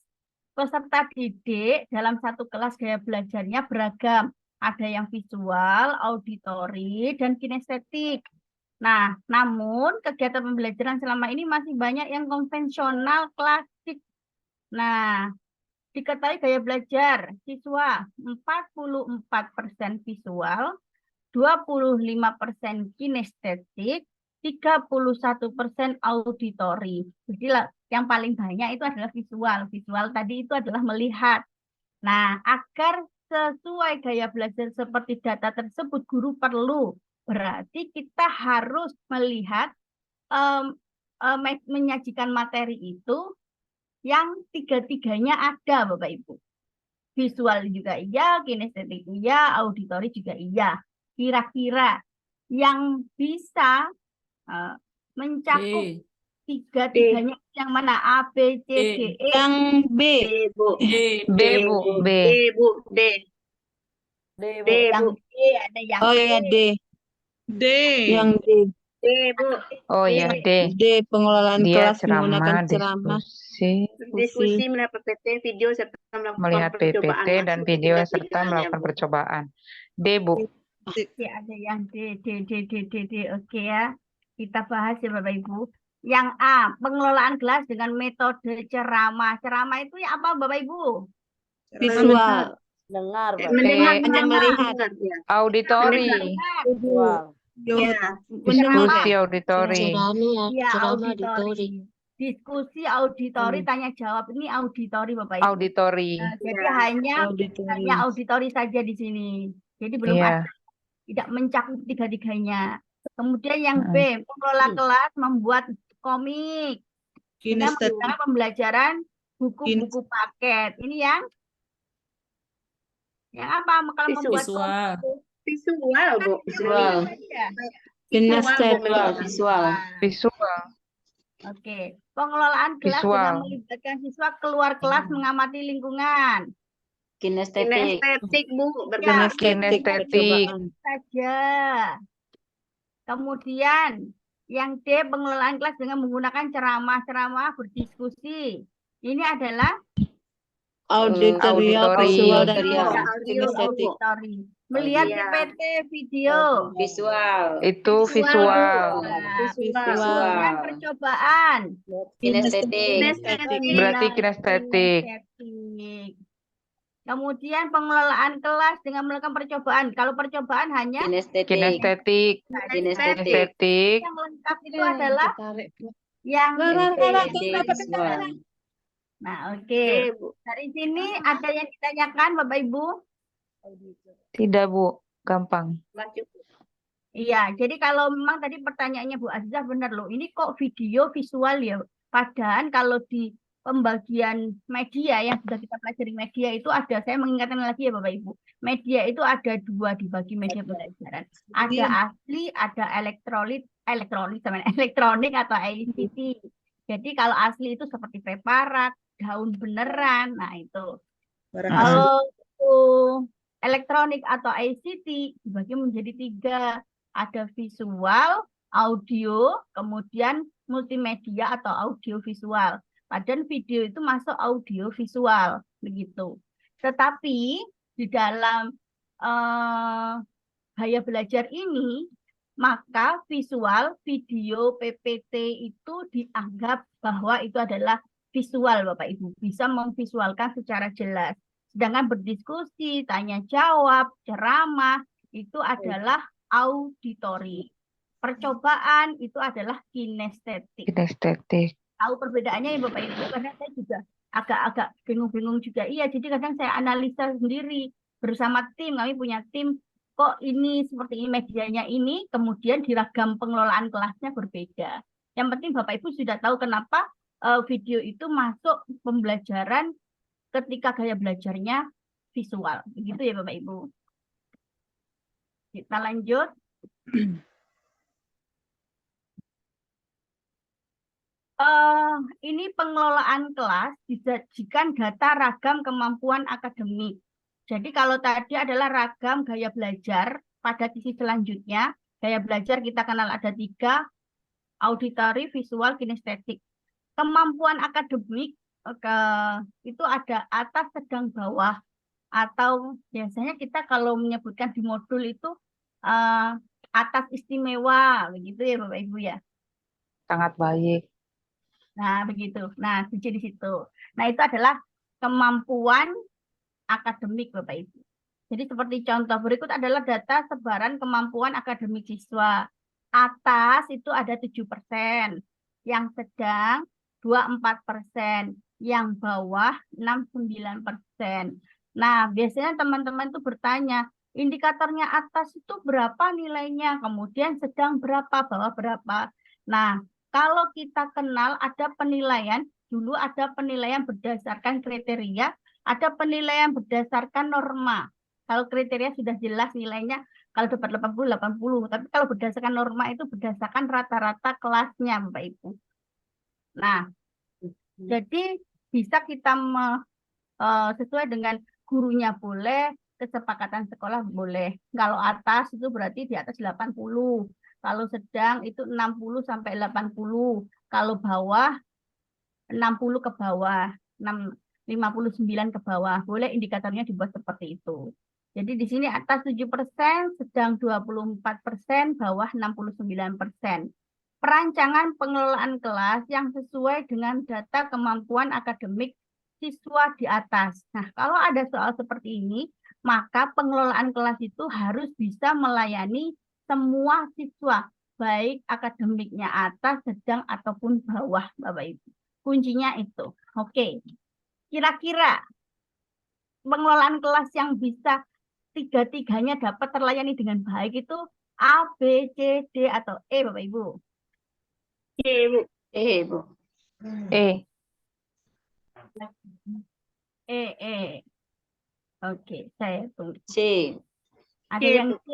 Peserta didik dalam satu kelas gaya belajarnya beragam. Ada yang visual, auditori, dan kinestetik. Nah, namun kegiatan pembelajaran selama ini masih banyak yang konvensional, klasik. Nah, diketahui gaya belajar siswa 44% visual, 25% kinestetik, 31% auditori. Jadi yang paling banyak itu adalah visual. Visual tadi itu adalah melihat. Nah, agar sesuai gaya belajar seperti data tersebut, guru perlu. Berarti kita harus melihat, menyajikan materi itu yang 3-tiganya ada, Bapak Ibu. Visual juga iya, kinestetik iya, auditori juga iya. Kira-kira yang bisa mencakup tiga-tiganya yang mana? A, B, C, D, E. Yang B. D, Bu. B, Bu. B. D, Bu. D. D, D, Bu. Yang Bu. D, ada yang Oh D. ya D. D. Yang D. D, Bu. Oh D. ya, D. D. Pengelolaan Dia kelas menggunakan ceramah. diskusi, Diskusi melihat PPT, video, serta melakukan melihat percobaan. PPT dan Masuk video tiga-tiganya, serta melakukan Bu. percobaan. D, Bu. Oke, ada yang D. Oke ya. Kita bahas ya Bapak Ibu. Yang A, pengelolaan kelas dengan metode ceramah. Ceramah itu ya apa Bapak Ibu? Visual. Dengar, Pak. Mendengar, Hanya melihat. mendengar, ya. Auditori. Visual. Ya. Diskusi auditori. Iya, auditori. Diskusi auditori, tanya jawab. Ini auditori Bapak Ibu. Auditori. Nah, jadi Ya. hanya Auditori. auditori saja di sini. Jadi belum Iya. ada, tidak mencakup tiga-tiganya. Kemudian yang B, pengelola kelas membuat komik dengan Kinestetik. menggunakan pembelajaran buku-buku paket. Ini yang apa? Kalau membuat komik. Visual, Bu. Visual. Ya. Kinestetik. Visual. Visual. Oke, pengelolaan kelas Visual. dengan melibatkan siswa keluar kelas mengamati lingkungan. Kinestetik. Kinestetik, Bu. Ya, Kinestetik. Kinestetik. Percobaan. saja. Kemudian yang D, pengelolaan kelas dengan menggunakan ceramah-ceramah berdiskusi. Ini adalah Auditorial, Auditori. visual, dan Auditori. kinestetik. melihat Iya. PPT, video. Visual. Itu visual. Kemudian percobaan. Kinestetik. Berarti kinestetik. Kinestetik. Kemudian pengelolaan kelas dengan melakukan percobaan. Kalau percobaan hanya Kinestetik. Kinestetik. Kinestetik. Kinestetik. yang lengkap itu adalah yang Visual. Nah, oke. Dari sini ada yang ditanyakan Bapak Ibu? Tidak, Bu. Gampang. Iya, jadi kalau memang tadi pertanyaannya Bu Azizah benar loh. Ini kok video visual ya? Padahal kalau di pembagian media yang sudah kita pelajari media itu ada, saya mengingatkan lagi ya Bapak Ibu. Media itu ada dua dibagi media pembelajaran. Ada asli, ada elektronik atau ICT. Jadi kalau asli itu seperti preparat, daun beneran, nah itu. Kalau itu elektronik atau ICT dibagi menjadi tiga. Ada visual, audio, kemudian multimedia atau audio visual. Padahal video itu masuk audio visual, begitu. Tetapi di dalam gaya belajar ini, maka visual, video, PPT itu dianggap bahwa itu adalah visual, Bapak Ibu. Bisa memvisualkan secara jelas. Sedangkan berdiskusi, tanya jawab, ceramah, itu adalah auditori. Percobaan itu adalah kinestetik. Kinestetik. Tahu perbedaannya ya Bapak Ibu, karena saya juga agak-agak bingung-bingung juga. Iya, jadi kadang saya analisa sendiri bersama tim, kami punya tim, kok ini seperti ini medianya ini, kemudian di ragam pengelolaan kelasnya berbeda. Yang penting Bapak Ibu sudah tahu kenapa video itu masuk pembelajaran ketika gaya belajarnya visual. Begitu ya Bapak Ibu. Kita lanjut. Ini pengelolaan kelas disajikan data ragam kemampuan akademik. Jadi kalau tadi adalah ragam gaya belajar, pada sisi selanjutnya, gaya belajar kita kenal ada tiga, auditori, visual, kinestetik. Kemampuan akademik itu ada atas, sedang, bawah. Atau biasanya kita kalau menyebutkan di modul itu atas istimewa, begitu ya Bapak Ibu ya. Sangat baik. Nah, begitu. Nah, di situ. Nah, itu adalah kemampuan akademik, Bapak Ibu. Jadi seperti contoh berikut adalah data sebaran kemampuan akademik siswa. Atas itu ada 7%, yang sedang 24%, yang bawah 69%. Nah, biasanya teman-teman itu bertanya, indikatornya atas itu berapa nilainya, kemudian sedang berapa, bawah berapa. Nah, kalau kita kenal ada penilaian, dulu ada penilaian berdasarkan kriteria, ada penilaian berdasarkan norma. Kalau kriteria sudah jelas nilainya Kalau dapat 80, 80. Tapi kalau berdasarkan norma itu berdasarkan rata-rata kelasnya, Bapak Ibu. Nah, jadi bisa kita sesuai dengan gurunya boleh, kesepakatan sekolah boleh. Kalau atas itu berarti di atas 80. Kalau sedang itu 60 sampai 80. Kalau bawah 60 ke bawah, 59 ke bawah. Boleh indikatornya dibuat seperti itu. Jadi di sini atas 7%, sedang 24%, bawah 69%. Perancangan pengelolaan kelas yang sesuai dengan data kemampuan akademik siswa di atas. Nah, kalau ada soal seperti ini, maka pengelolaan kelas itu harus bisa melayani semua siswa, baik akademiknya atas, sedang, ataupun bawah, Bapak Ibu. Kuncinya itu. Oke. Kira-kira pengelolaan kelas yang bisa tiga-tiganya dapat terlayani dengan baik itu A, B, C, D, atau E, Bapak Ibu? C, Bu. Bu. E. E. Oke, saya tunggu. C. Ada C, yang Bu. C.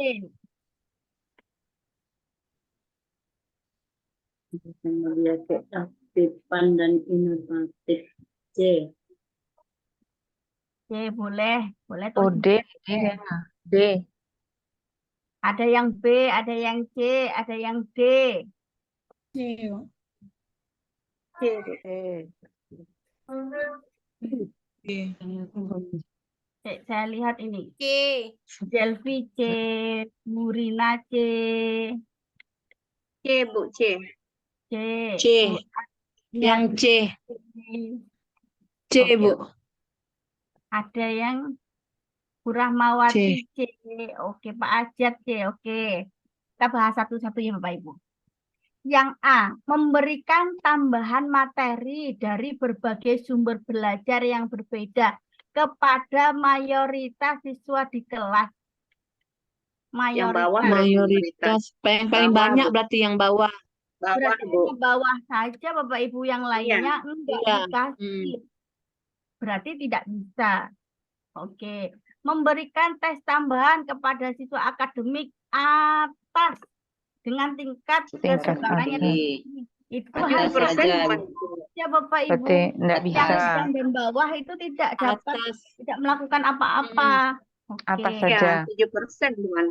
Melihat keaktifan dan inovatif. C. C, boleh. Boleh Oh, tulis. D. D kayaknya. D. Ada yang B, ada yang C, ada yang D. C, Bu. Saya lihat ini. C. Delvi C, Murina C, C, Bu. C. C. C. Yang C. C, Oke. Bu. Ada yang Rahmawati C. Oke, Pak Ajat C. Oke. Kita bahas satu-satu ya Bapak Ibu. Yang A, memberikan tambahan materi dari berbagai sumber belajar yang berbeda kepada mayoritas siswa di kelas. Yang bawah harus Mayoritas. Paling Bawah, banyak Bu. berarti yang bawah. bawah, Berarti Bu. ke bawah saja Bapak Ibu, yang lainnya enggak Iya. dikasih. Berarti tidak bisa. Oke. Memberikan tes tambahan kepada siswa akademik atas dengan tingkat Tingkat kesukaannya atas. tinggi. Itu Atas harus saja. ya Bapak Ibu. Berarti nggak Atas. bisa. Yang sedang dan bawah itu tidak dapat, Atas. tidak melakukan apa-apa. Oke. Atas Ya, saja. 7% bukan.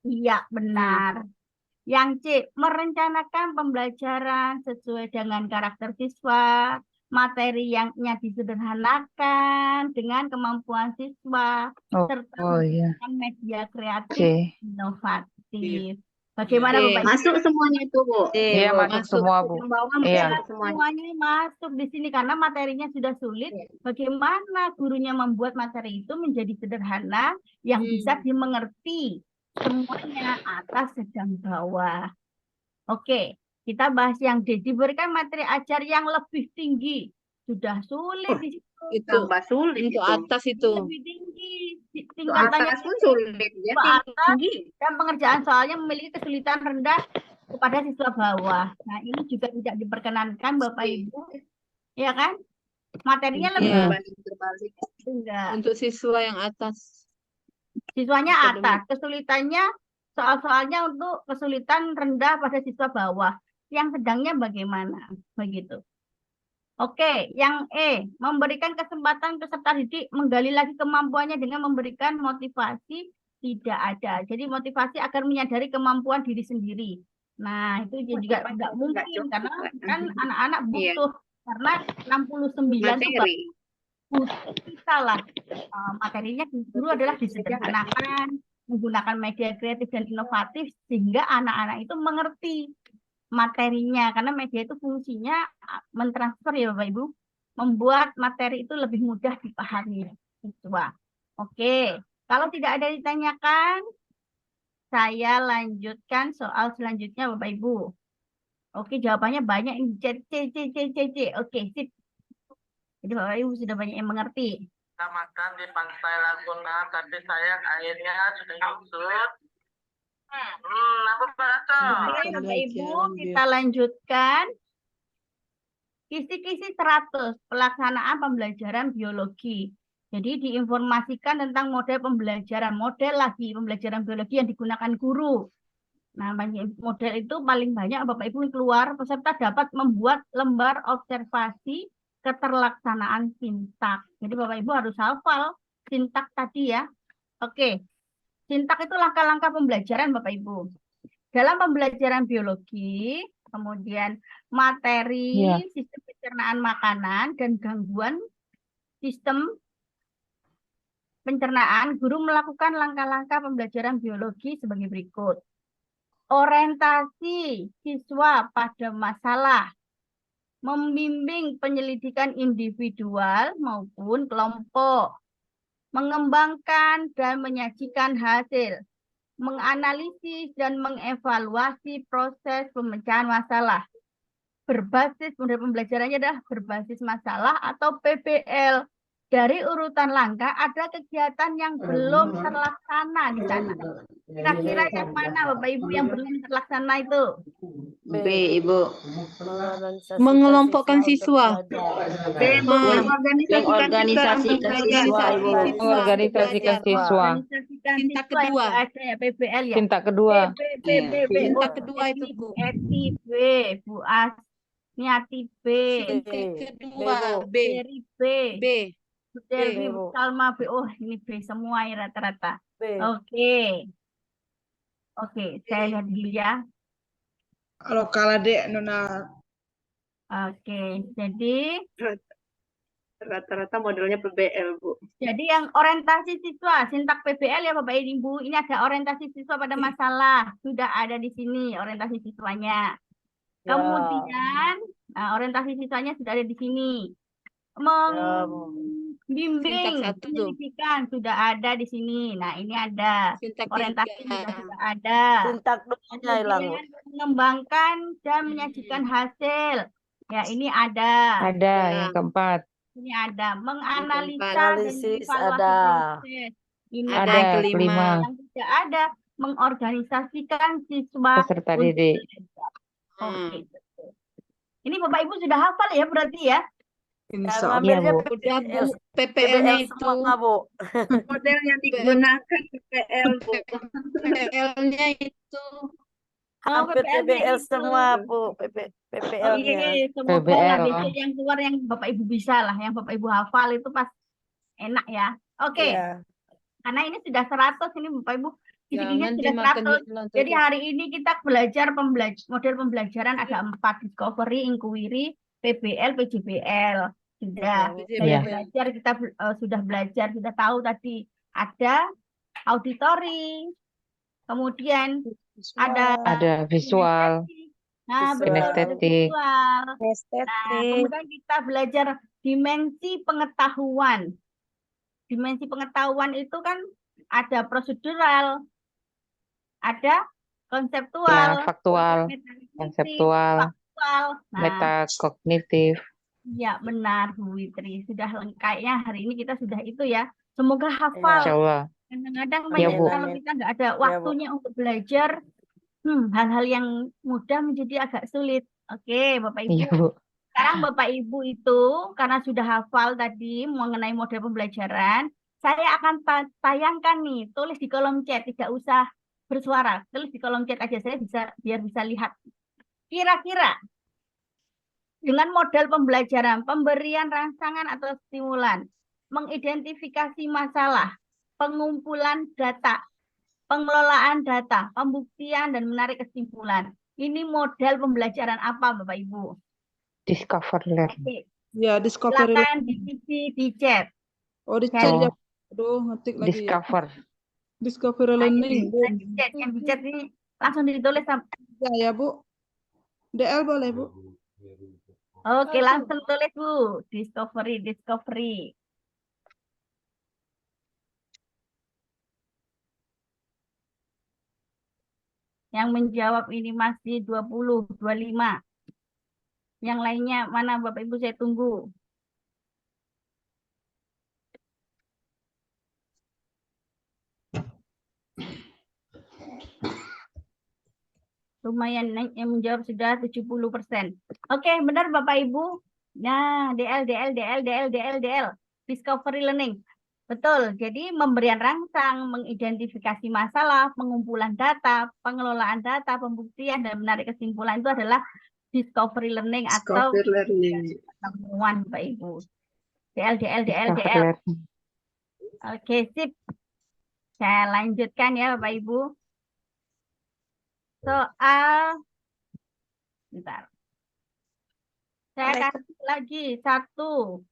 Iya, benar. Yang C, merencanakan pembelajaran sesuai dengan karakter siswa, materi yang disederhanakan dengan kemampuan siswa, serta Iya. menggunakan media kreatif C. inovatif. Bagaimana C. Bapak Ibu? Masuk semuanya itu, Bu. C, Iya, Bu. masuk semua, Bu. Yang bawah Iya. masuk semuanya. Semuanya masuk di sini karena materinya sudah sulit. Bagaimana gurunya membuat materi itu menjadi sederhana yang bisa dimengerti semuanya, atas, sedang, bawah. Oke, kita bahas yang D. Diberikan materi ajar yang lebih tinggi. Sudah sulit di situ. Itu Tambah sulit untuk itu. atas itu. Lebih tinggi. Untuk Tingkatannya atas pun sulit. Ya, Ke atas. tinggi. dan pengerjaan soalnya memiliki kesulitan rendah kepada siswa bawah. Nah, ini juga tidak diperkenankan Bapak Ibu. Ya kan? Materinya lebih Iya. Terbalik. enggak. Untuk siswa yang atas. Siswanya Akademik. atas, kesulitannya soal-soalnya untuk kesulitan rendah pada siswa bawah. Yang sedangnya bagaimana? Begitu. Oke, yang E, memberikan kesempatan peserta didik menggali lagi kemampuannya dengan memberikan motivasi tidak ada. Jadi motivasi agar menyadari kemampuan diri sendiri. Nah, itu juga tidak mungkin cukup, karena Kak. kan anak-anak Iya. butuh karena 69 itu Materi. butuh kita lah. Materinya guru adalah disederhanakan, menggunakan media kreatif dan inovatif sehingga anak-anak itu mengerti materinya, karena media itu fungsinya mentransfer ya Bapak Ibu, membuat materi itu lebih mudah dipahami siswa. Oke, kalau tidak ada ditanyakan, saya lanjutkan soal selanjutnya Bapak Ibu. Oke, jawabannya banyak ini C. Oke, sip. Jadi Bapak Ibu sudah banyak yang mengerti. Kita makan di Pantai Laguna, tapi sayang airnya sudah nyusut. Apa Oke, Bapak Ibu, kita lanjutkan. Kisi-kisi 100 pelaksanaan pembelajaran biologi. Jadi diinformasikan tentang model pembelajaran, model lagi pembelajaran biologi yang digunakan guru. Nah, model itu paling banyak Bapak Ibu keluar, peserta dapat membuat lembar observasi keterlaksanaan sintak. Jadi Bapak Ibu harus hafal sintak tadi ya. Oke, sintak itu langkah-langkah pembelajaran Bapak Ibu. Dalam pembelajaran biologi, kemudian materi, sistem pencernaan makanan, dan gangguan sistem pencernaan, guru melakukan langkah-langkah pembelajaran biologi sebagai berikut. Orientasi siswa pada masalah, membimbing penyelidikan individual maupun kelompok, mengembangkan dan menyajikan hasil, menganalisis dan mengevaluasi proses pemecahan masalah. Berbasis model pembelajarannya adalah berbasis masalah atau PBL. Dari urutan langkah ada kegiatan yang belum terlaksana di sana. Kira-kira yang mana Bapak Ibu yang belum terlaksana itu? B, Ibu. Mengelompokkan siswa. Mengorganisasikan siswa, Ibu. Organisasikan siswa. Tinta kedua. Ada ya PBL ya. Tinta kedua. Tinta kedua itu, Bu. Eti B, Bu Asniati B, Kedua, B. Dari B, B. Dari Bu. Salma B. Oh, ini B semua ya rata-rata. B. Oke. Oke, saya lihat dulu ya. Kalau kalah dek Nona. Oke, jadi Rata-rata modelnya PBL, Bu. Jadi yang orientasi siswa, sintak PBL ya Bapak Ibu, ini ada orientasi siswa pada masalah, sudah ada di sini orientasi siswanya. Kemudian orientasi siswanya sudah ada di sini. Membimbing Sintak 1 tuh. pendidikan sudah ada di sini. Nah ini ada Sintak orientasi 3. sudah ada. Tinta keduanya hilang. Kemudian mengembangkan dan menyajikan hasil. Ya ini ada. Ada yang keempat. Ini ada menganalisa dan Analisis mengevaluasi ada. proses. Ini Ada Ada yang kelima. yang tidak ada mengorganisasikan siswa Peserta untuk didik. Oke. Ini Bapak Ibu sudah hafal ya berarti ya? Insya Allah. Iya, Bu. Udah, Bu. PBL PPL-nya itu. semua, Bu. Model yang digunakan PBL, Bu. PPL-nya itu. Hampir PPL-nya PBL itu. semua, Bu. PPL-nya. Oke, semoga PBL. lah besok yang keluar yang Bapak Ibu bisa lah, yang Bapak Ibu hafal itu pas enak ya. Oke, Iya. karena ini sudah 100 ini Bapak Ibu, fisiknya Jangan sudah dimakan 100. di Jadi hari ini kita belajar model pembelajaran ada 4, discovery, inquiry, PBL, PJBL. Sudah Iya. belajar, kita sudah belajar, sudah tahu tadi ada auditori, kemudian ada visual, nah, betul, kinestetik. visual. Nah, Estetik. kemudian kita belajar dimensi pengetahuan. Dimensi pengetahuan itu kan ada prosedural, ada konseptual, Ya, faktual, metakognitif, konseptual, faktual. Nah, metakognitif. ya benar Bu Witri, sudah kayaknya hari ini kita sudah itu ya. Semoga hafal. Insya Allah. Kadang-kadang Iya, banyak Bu. kalau kita nggak ada waktunya untuk belajar, hal-hal yang mudah menjadi agak sulit. Oke, Bapak Ibu. Iya, Bu. Sekarang Bapak Ibu itu karena sudah hafal tadi mengenai model pembelajaran, saya akan tayangkan nih, tulis di kolom chat, tidak usah bersuara, tulis di kolom chat aja, saya biar bisa lihat. Kira-kira dengan model pembelajaran, pemberian rangsangan atau stimulan, mengidentifikasi masalah, pengumpulan data, pengelolaan data, pembuktian dan menarik kesimpulan. Ini model pembelajaran apa Bapak Ibu? Discover learn. Oke, Ya, discovery. silakan di chat. Oh, di Cari. chat ya. Aduh, ngetik lagi ya. Discover. Discovery learning. Yang di chat ini langsung ditulis. Ya, Bu. DL boleh, Bu. Oke, langsung tulis Bu. Discovery. Yang menjawab ini masih 20, 25. Yang lainnya mana Bapak Ibu saya tunggu. Lumayan naik, yang menjawab sudah 70%. Oke, benar Bapak Ibu. Nah, DL. Discovery learning. Betul. Jadi memberian rangsang, mengidentifikasi masalah, pengumpulan data, pengelolaan data, pembuktian, dan menarik kesimpulan itu adalah discovery learning atau Discovery learning. temuan, Bapak Ibu. DL. Discovery learning. Oke, sip. Saya lanjutkan ya, Bapak Ibu. Soal, bentar. Saya kasih lagi satu.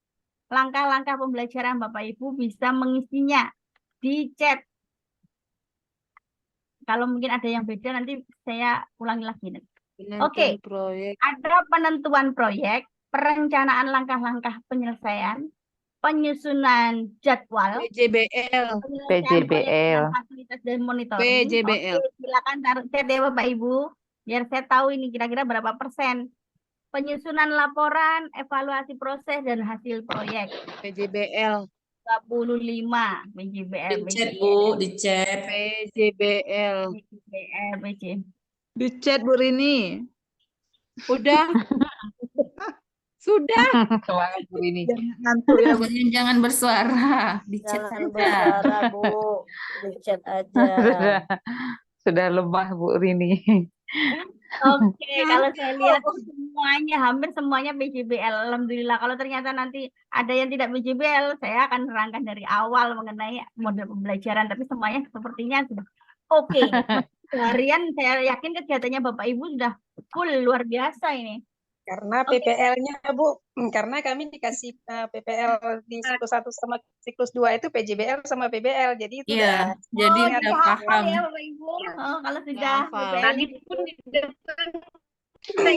Langkah-langkah pembelajaran Bapak Ibu bisa mengisinya di chat. Kalau mungkin ada yang beda nanti saya ulangi lagi. Oke, ada penentuan proyek, perencanaan langkah-langkah penyelesaian, penyusunan jadwal, PJBL. penyelesaian proyek PJBL. dengan fasilitas dan monitoring. PJBL. Oke, silakan taruh chat ya Bapak Ibu, biar saya tahu ini kira-kira berapa persen. Penyusunan laporan, evaluasi proses dan hasil proyek. PJBL. 25 PJBL. Di chat, Bu, di chat. PJBL. PJBL. Di chat Bu Rini. Udah. Sudah. Semangat Bu ini. Jangan ngantuk ya. Pokoknya jangan bersuara. Di chat Jangan saja. bersuara, Bu. Di chat aja. Sudah lemah Bu Rini. Oke, kalau saya lihat semuanya, hampir semuanya PJBL. Alhamdulillah. Kalau ternyata nanti ada yang tidak PJBL, saya akan nerangkan dari awal mengenai model pembelajaran. Tapi semuanya sepertinya sudah oke. Harian saya yakin kegiatannya Bapak Ibu sudah full, luar biasa ini. Karena PPL-nya, Bu, karena kami dikasih PPL di siklus 1 sama siklus 2 itu PJBL sama PBL. Jadi itu Iya, jadi Oh, udah jadi hafal paham. ya Bapak Ibu. Oh, kalau sudah Hafal. PPL Tadi pun di depan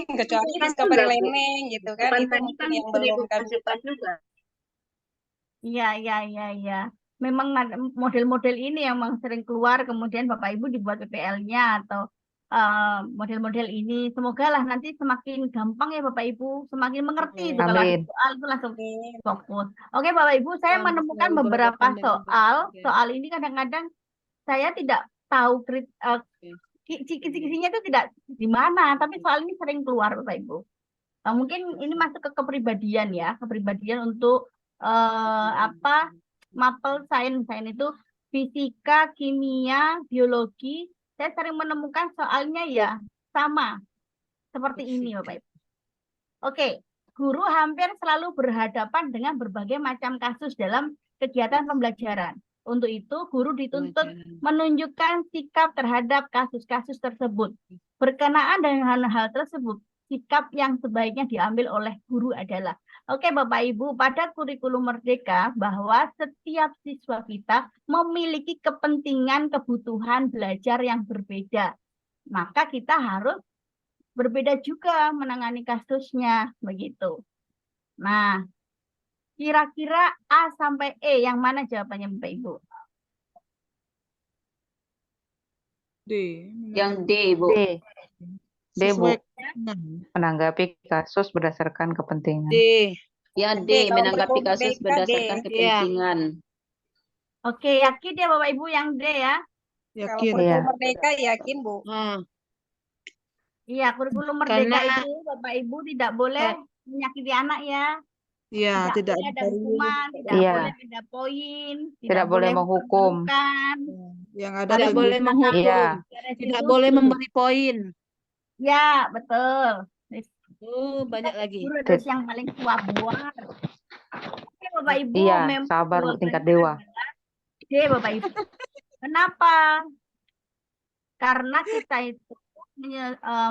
kecuali discovery learning gitu kan, depan itu tadi mungkin kan yang sudah belum kami dimasukkan juga. Iya. Memang model-model ini yang memang sering keluar, kemudian Bapak Ibu dibuat PPL-nya atau model-model ini. Semoga lah nanti semakin gampang ya Bapak Ibu, semakin mengerti itu kalau ada Amin. soal itu langsung fokus. Oke Bapak Ibu, saya Selamat menemukan selalu beberapa berkembang dan soal. berbahagia. Soal ini kadang-kadang saya tidak tahu kisi-kisinya itu tidak di mana, tapi soal ini sering keluar Bapak Ibu. Mungkin ini masuk ke kepribadian ya, kepribadian untuk mapel sains itu fisika, kimia, biologi. Saya sering menemukan soalnya ya sama seperti ini Bapak Ibu. Oke, guru hampir selalu berhadapan dengan berbagai macam kasus dalam kegiatan pembelajaran. Untuk itu, guru dituntut menunjukkan sikap terhadap kasus-kasus tersebut. Berkenaan dengan hal tersebut, sikap yang sebaiknya diambil oleh guru adalah, oke Bapak Ibu, pada kurikulum Merdeka bahwa setiap siswa kita memiliki kepentingan, kebutuhan belajar yang berbeda. Maka kita harus berbeda juga menangani kasusnya, begitu. Nah, kira-kira A sampai E yang mana jawabannya Bapak Ibu? D. Yang D, Bu. D. D Bu. Sesuai. Menanggapi kasus berdasarkan kepentingan. D. Ya, D, D. kalau Menanggapi kurikulum kasus Merdeka, berdasarkan D. kepentingan. Oke, yakin ya Bapak Ibu yang D ya? Kalau Yakin. kurikulum Iya. Merdeka yakin, Bu. Iya, kurikulum Merdeka Karena- itu Bapak Ibu tidak boleh menyakiti anak ya. Ya, tidak boleh ada dari hukuman, tidak Iya. boleh ada poin, Tidak boleh menghukum. mempermalukan. yang ada Tidak di boleh menghukum. Iya. Tidak boleh memberi poin. Ya, betul. Banyak lagi. Guru terus yang paling tua buat. Oke, Bapak Ibu, Iya, memang sabar Bu, jawabannya tingkat dewa. adalah D, Bapak Ibu. Kenapa? Karena kita itu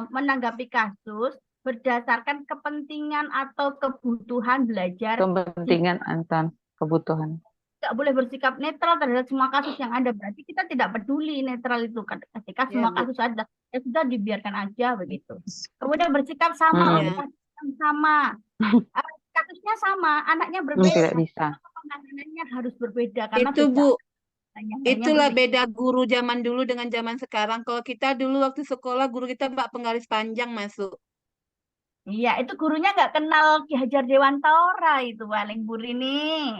menanggapi kasus berdasarkan kepentingan atau kebutuhan belajar. Kepentingan antar kebutuhan. Tidak boleh bersikap netral terhadap semua kasus yang ada. Berarti kita tidak peduli netral itu. Ketika semua Bu. kasus ada, ya sudah dibiarkan aja begitu. Kemudian bersikap sama, Hmm. kasus yang sama. Kasusnya sama, anaknya berbeda. Tidak bisa. Penanganannya harus berbeda karena Itu beda. Bu, Hanya itulah berbeda. beda guru zaman dulu dengan zaman sekarang. Kalau kita dulu waktu sekolah, guru kita Mbak penggaris panjang masuk. Iya, itu gurunya nggak kenal Ki Hajar Dewantara itu paling Bu Rini.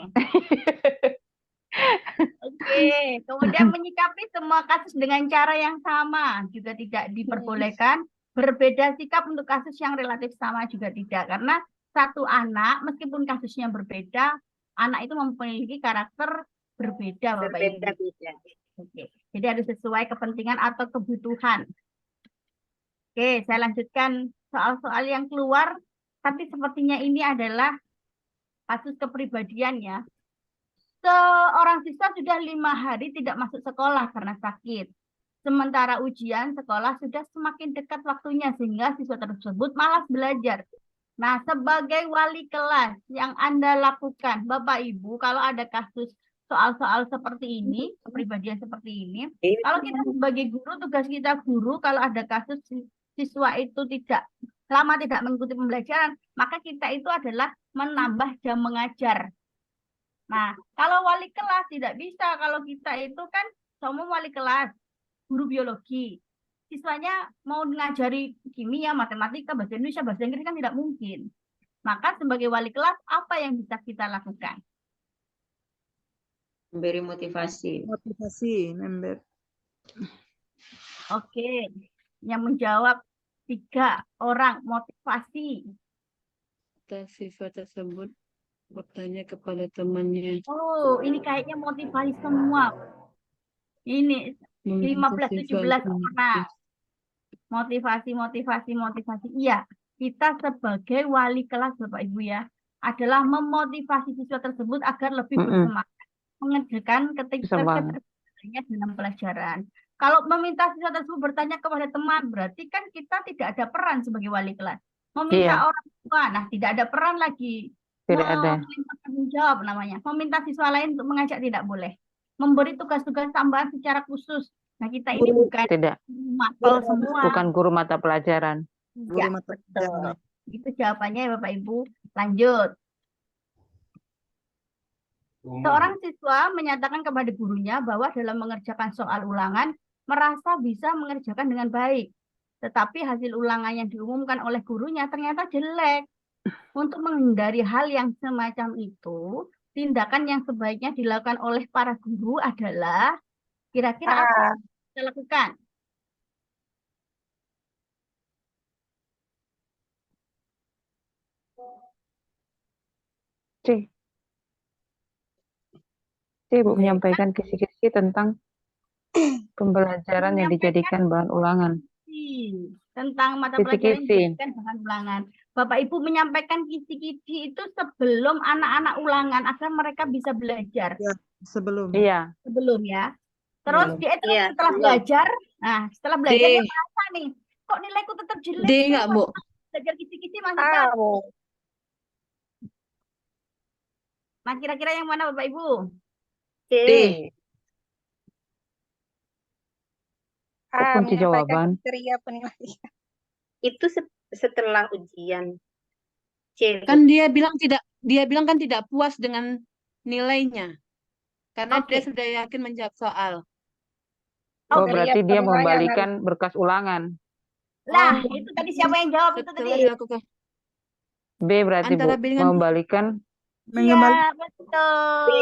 Oke, kemudian menyikapi semua kasus dengan cara yang sama juga tidak diperbolehkan. Berbeda sikap untuk kasus yang relatif sama juga tidak. Karena satu anak, meskipun kasusnya berbeda, anak itu memiliki karakter berbeda Bapak Ibu. Berbeda-beda. Oke. Jadi harus sesuai kepentingan atau kebutuhan. Oke, saya lanjutkan soal-soal yang keluar, tapi sepertinya ini adalah kasus kepribadian ya. Seorang siswa sudah 5 hari tidak masuk sekolah karena sakit. Sementara ujian sekolah sudah semakin dekat waktunya sehingga siswa tersebut malas belajar. Nah, sebagai wali kelas yang Anda lakukan, Bapak Ibu, kalau ada kasus soal-soal seperti ini, kepribadian seperti ini, kalau kita sebagai guru, tugas kita guru, kalau ada kasus siswa itu lama tidak mengikuti pembelajaran, maka kita itu adalah menambah jam mengajar. Nah, kalau wali kelas tidak bisa, kalau kita itu kan semua wali kelas, guru biologi, siswanya mau ngajari kimia, matematika, bahasa Indonesia, bahasa Inggris kan tidak mungkin. Maka sebagai wali kelas, apa yang bisa kita lakukan? Memberi motivasi. Motivasi, member. Oke, yang menjawab 3 orang, motivasi. Siswa tersebut bertanya kepada temannya. Oh, ini kayaknya motivasi semua. Ini 15-17 orang. Motivasi. Iya, kita sebagai wali kelas Bapak Ibu ya, adalah memotivasi siswa tersebut agar lebih bersemangat mengerjakan keterlibatan dalam pelajaran. Kalau meminta siswa tersebut bertanya kepada teman, berarti kan kita tidak ada peran sebagai wali kelas. Meminta orang tua, nah tidak ada peran lagi. Tidak ada. Meminta tanggung jawab namanya. Meminta siswa lain untuk mengajak tidak boleh. Memberi tugas-tugas tambahan secara khusus. Nah, kita ini bukan mapel semua. Bukan guru mata pelajaran. Ya, betul. Itu jawabannya ya Bapak Ibu. Lanjut. Seorang siswa menyatakan kepada gurunya bahwa dalam mengerjakan soal ulangan merasa bisa mengerjakan dengan baik. Tetapi hasil ulangan yang diumumkan oleh gurunya ternyata jelek. Untuk menghindari hal yang semacam itu, tindakan yang sebaiknya dilakukan oleh para guru adalah kira-kira apa yang kita lakukan? Bu menyampaikan kisi-kisi tentang pembelajaran yang dijadikan bahan ulangan. Tentang mata pelajaran yang dijadikan bahan ulangan. Bapak Ibu menyampaikan kisi-kisi itu sebelum anak-anak ulangan agar mereka bisa belajar. Ya, sebelum. Iya. Sebelum ya. Terus dia itu setelah belajar, nah setelah belajar dia merasa nih, kok nilaiku tetap jelek? D nggak, Bu? Belajar kisi-kisi masih tahu. Nah, kira-kira yang mana Bapak Ibu? D. Kunci jawaban. Kriteria penilaian. Itu setelah ujian. C. Kan dia bilang kan tidak puas dengan nilainya. Karena dia sudah yakin menjawab soal. Oh, berarti dia mengembalikan berkas ulangan. Lah, itu tadi siapa yang jawab itu tadi? B berarti Bu, mengembalikan. Iya, betul. B.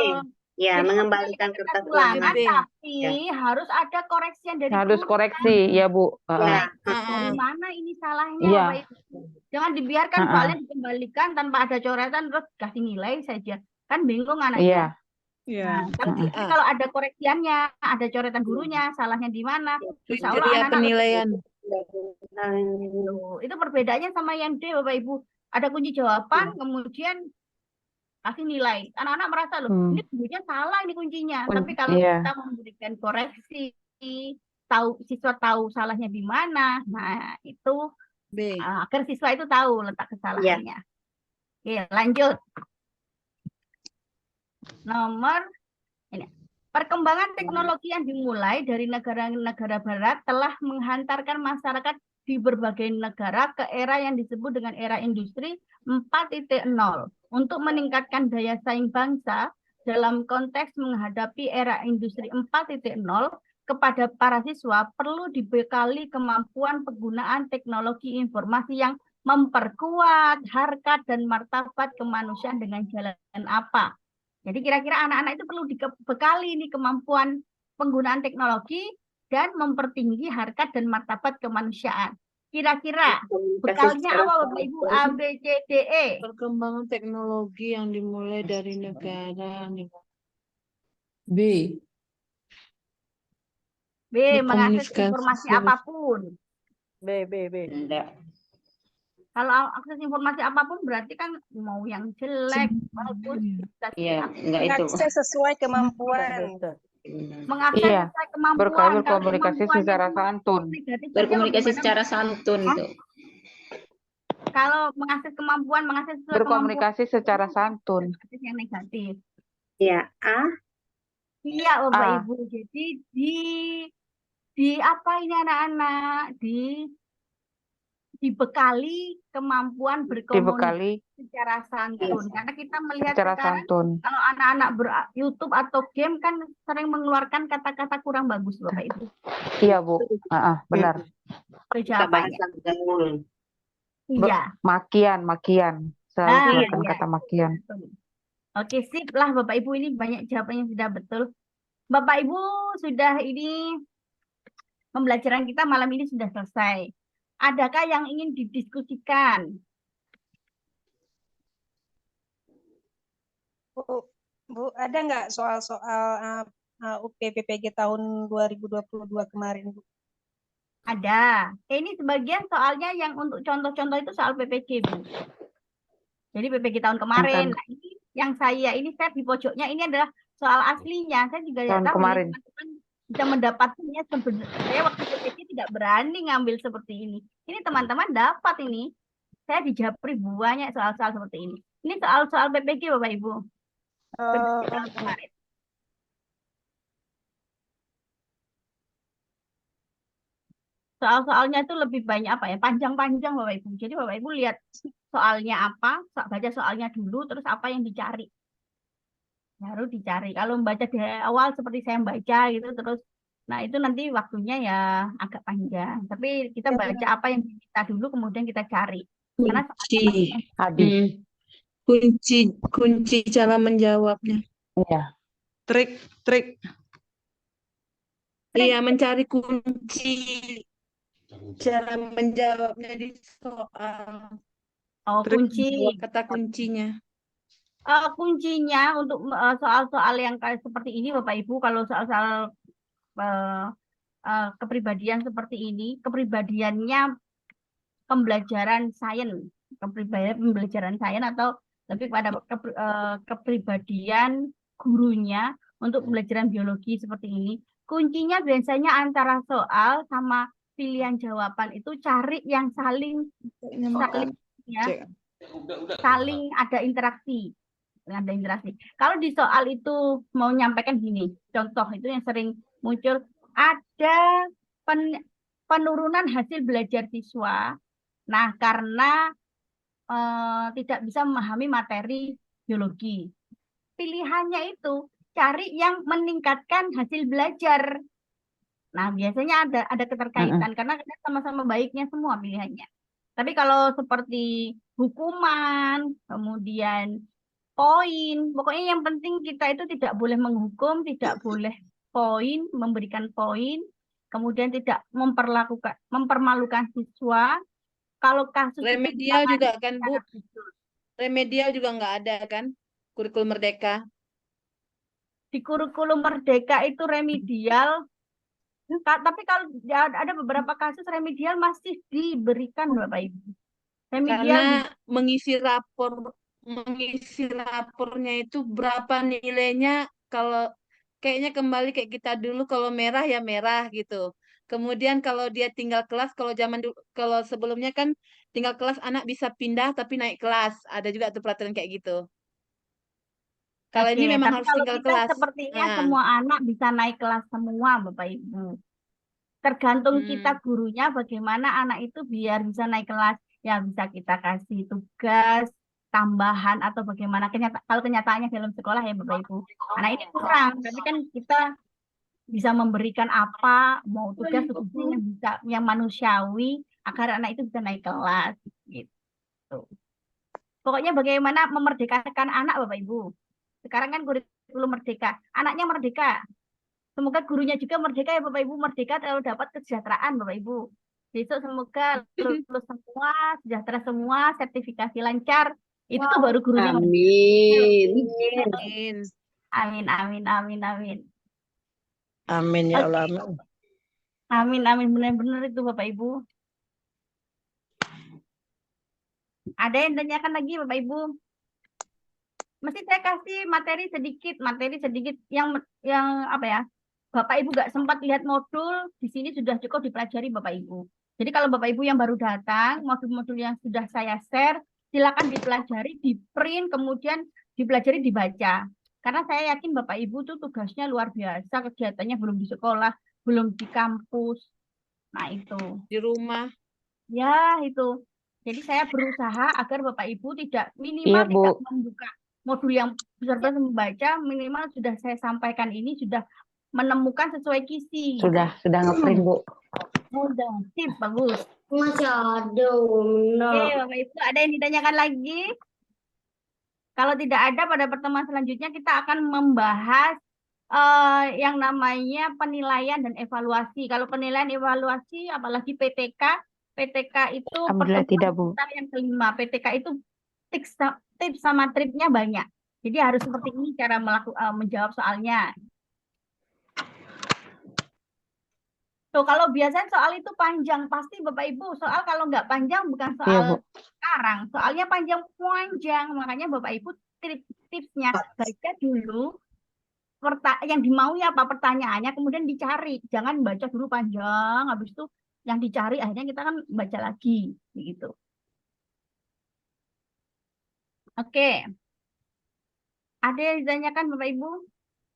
Ya, mengembalikan kertas ulangan. Tapi harus ada koreksian dari harus guru. koreksi, ya Bu. Dari mana ini salahnya? Iya. Jangan dibiarkan soalnya dikembalikan tanpa ada coretan terus kasih nilai saja. Kan bingung anaknya. Iya. Tapi kalau ada koreksiannya, ada coretan gurunya, salahnya di mana? Kriteria penilaian. Itu perbedaannya sama yang D, Bapak Ibu. Ada kunci jawaban, kemudian kasih nilai. Anak-anak merasa loh, ini kemudian salah ini kuncinya. Tapi kalau kita memberikan koreksi, siswa tahu salahnya di mana, nah itu agar siswa itu tahu letak kesalahannya. Oke, lanjut. Nomor ini. Perkembangan teknologi yang dimulai dari negara-negara barat telah menghantarkan masyarakat di berbagai negara ke era yang disebut dengan era industri 4.0. Untuk meningkatkan daya saing bangsa dalam konteks menghadapi era industri 4.0, kepada para siswa perlu dibekali kemampuan penggunaan teknologi informasi yang memperkuat harkat dan martabat kemanusiaan dengan jalan apa? Jadi kira-kira anak-anak itu perlu dibekali nih kemampuan penggunaan teknologi dan mempertinggi harkat dan martabat kemanusiaan. Kira-kira bekalnya apa Bapak Ibu? A, B, C, D, E. Perkembangan teknologi yang dimulai dari negara. B. B. Mengakses Berkomunikasi informasi seluruh- apapun. Enggak. Kalau akses informasi apapun berarti kan mau yang jelek maupun Iya, enggak itu. Akses sesuai kemampuan. mengakses Iya, sesuai kemampuan. Kalau berkomunikasi kemampuannya secara cuma santun. negatif saja, Berkomunikasi bagaimana? secara santun itu. Kalau mengakses kemampuan, mengakses sesuai Berkomunikasi secara santun. kemampuan yang negatif. Ya, A. Iya, Bapak A. Ibu. Jadi di apa ini anak-anak? Dibekali kemampuan berkomunikasi Dibekali secara santun. Karena kita melihat secara sekarang santun. kalau anak-anak ber-YouTube atau game kan sering mengeluarkan kata-kata kurang bagus, Bapak Ibu. Iya, Bu. Benar. Itu Kita jawabannya. bahasa gaul. Iya. Makian. Selalu Nah, keluarkan iya. kata makian. Oke, sip lah Bapak Ibu, ini banyak jawabannya sudah betul. Bapak Ibu sudah ini pembelajaran kita malam ini sudah selesai. Adakah yang ingin didiskusikan? Bu, ada nggak soal-soal UPPPG tahun 2022 kemarin, Bu? Ada. Ini sebagian soalnya yang untuk contoh-contoh itu soal PPG, Bu. Jadi PPG tahun kemarin. Nah, ini yang saya di pojoknya ini adalah soal aslinya. Saya juga Tahun tahu kemarin. ini teman-teman bisa mendapatkannya sebenarnya. Saya waktu PPG tidak berani ngambil seperti ini. Ini teman-teman dapat ini. Saya di Japri banyak soal-soal seperti ini. Ini soal-soal PPG Bapak Ibu. PPG tahun kemarin. Soal-soalnya itu lebih banyak apa ya? Panjang-panjang Bapak Ibu. Jadi Bapak Ibu lihat soalnya apa, baca soalnya dulu, terus apa yang dicari. Baru dicari. Kalau membaca di awal seperti saya membaca gitu, terus nah itu nanti waktunya ya agak panjang. Tapi kita baca apa yang kita dulu, kemudian kita cari. Karena Kunci. Hadis. Kunci cara menjawabnya. Iya. Trik. Iya, mencari kunci. Cara menjawabnya di soal. Oh, kunci. Kata kuncinya. Kuncinya untuk soal-soal yang kayak seperti ini Bapak Ibu, kalau soal-soal kepribadian seperti ini, kepribadiannya pembelajaran sains, pembelajaran sains atau lebih pada kepribadian gurunya untuk pembelajaran biologi seperti ini. Kuncinya biasanya antara soal sama pilihan jawaban itu cari yang saling ada interaksi. Kalau di soal itu mau nyampaikan gini, contoh itu yang sering muncul, ada penurunan hasil belajar siswa. Nah, karena tidak bisa memahami materi biologi. Pilihannya itu cari yang meningkatkan hasil belajar. Nah, biasanya ada keterkaitan karena sama-sama baiknya semua pilihannya. Tapi kalau seperti hukuman, kemudian poin, pokoknya yang penting kita itu tidak boleh menghukum, tidak boleh memberikan poin, kemudian tidak mempermalukan siswa. Kalau kasus remedial juga kan, Bu? Remedial juga nggak ada kan? Kurikulum Merdeka. Di kurikulum Merdeka itu remedial, tapi kalau ada beberapa kasus remedial masih diberikan Bapak Ibu. Karena mengisi rapornya itu berapa nilainya, kalau kayaknya kembali kayak kita dulu, kalau merah ya merah gitu. Kemudian kalau dia tinggal kelas, kalau sebelumnya kan tinggal kelas anak bisa pindah tapi naik kelas. Ada juga tuh peraturan kayak gitu. Kalau ini memang harus tinggal kelas. Sepertinya semua anak bisa naik kelas semua, Bapak Ibu. Tergantung kita gurunya bagaimana anak itu biar bisa naik kelas. Ya bisa kita kasih tugas tambahan atau bagaimana. Kalau kenyataannya dalam sekolah ya Bapak Ibu. Nah ini kurang, tapi kan kita bisa memberikan apa, mau tugas yang bisa, yang manusiawi agar anak itu bisa naik kelas gitu. Pokoknya bagaimana memerdekakan anak Bapak Ibu. Sekarang kan kurikulum merdeka, anaknya merdeka. Semoga gurunya juga merdeka ya Bapak Ibu, merdeka lalu dapat kesejahteraan Bapak Ibu. Besok semoga lulus semua, sejahtera semua, sertifikasi lancar. Itu tuh baru gurunya. Amin. Amin. Amin, amin, amin, amin. Amin ya Allah. Amin. Amin, amin. Benar-benar itu Bapak Ibu. Ada yang tanyakan lagi Bapak Ibu? Mesti saya kasih materi sedikit yang apa ya? Bapak Ibu nggak sempat lihat modul, di sini sudah cukup dipelajari Bapak Ibu. Jadi kalau Bapak Ibu yang baru datang, modul-modul yang sudah saya share, silakan dipelajari, di print, kemudian dipelajari, dibaca. Karena saya yakin Bapak Ibu tuh tugasnya luar biasa, kegiatannya belum di sekolah, belum di kampus. Nah itu. Di rumah. Ya itu. Jadi saya berusaha agar Bapak Ibu tidak minimal tidak membuka modul yang beserta membaca, minimal sudah saya sampaikan ini sudah menemukan sesuai kisi. Sudah ngeprint Bu. Mudah, sip, bagus. Masih ada. Oke, Bapak Ibu, ada yang ditanyakan lagi? Kalau tidak ada, pada pertemuan selanjutnya kita akan membahas yang namanya penilaian dan evaluasi. Kalau penilaian evaluasi, apalagi PTK itu Alhamdulillah tidak Bu. kita yang kelima. PTK itu tips sama triknya banyak. Jadi harus seperti ini cara menjawab soalnya. Tuh, kalau biasanya soal itu panjang, pasti Bapak Ibu. Soal kalau nggak panjang bukan soal sekarang. Soalnya panjang. Makanya Bapak Ibu tipsnya baca dulu yang dimaui apa pertanyaannya, kemudian dicari. Jangan baca dulu panjang, habis itu yang dicari akhirnya kita kan baca lagi. Begitu. Oke. Ada yang ditanyakan Bapak Ibu?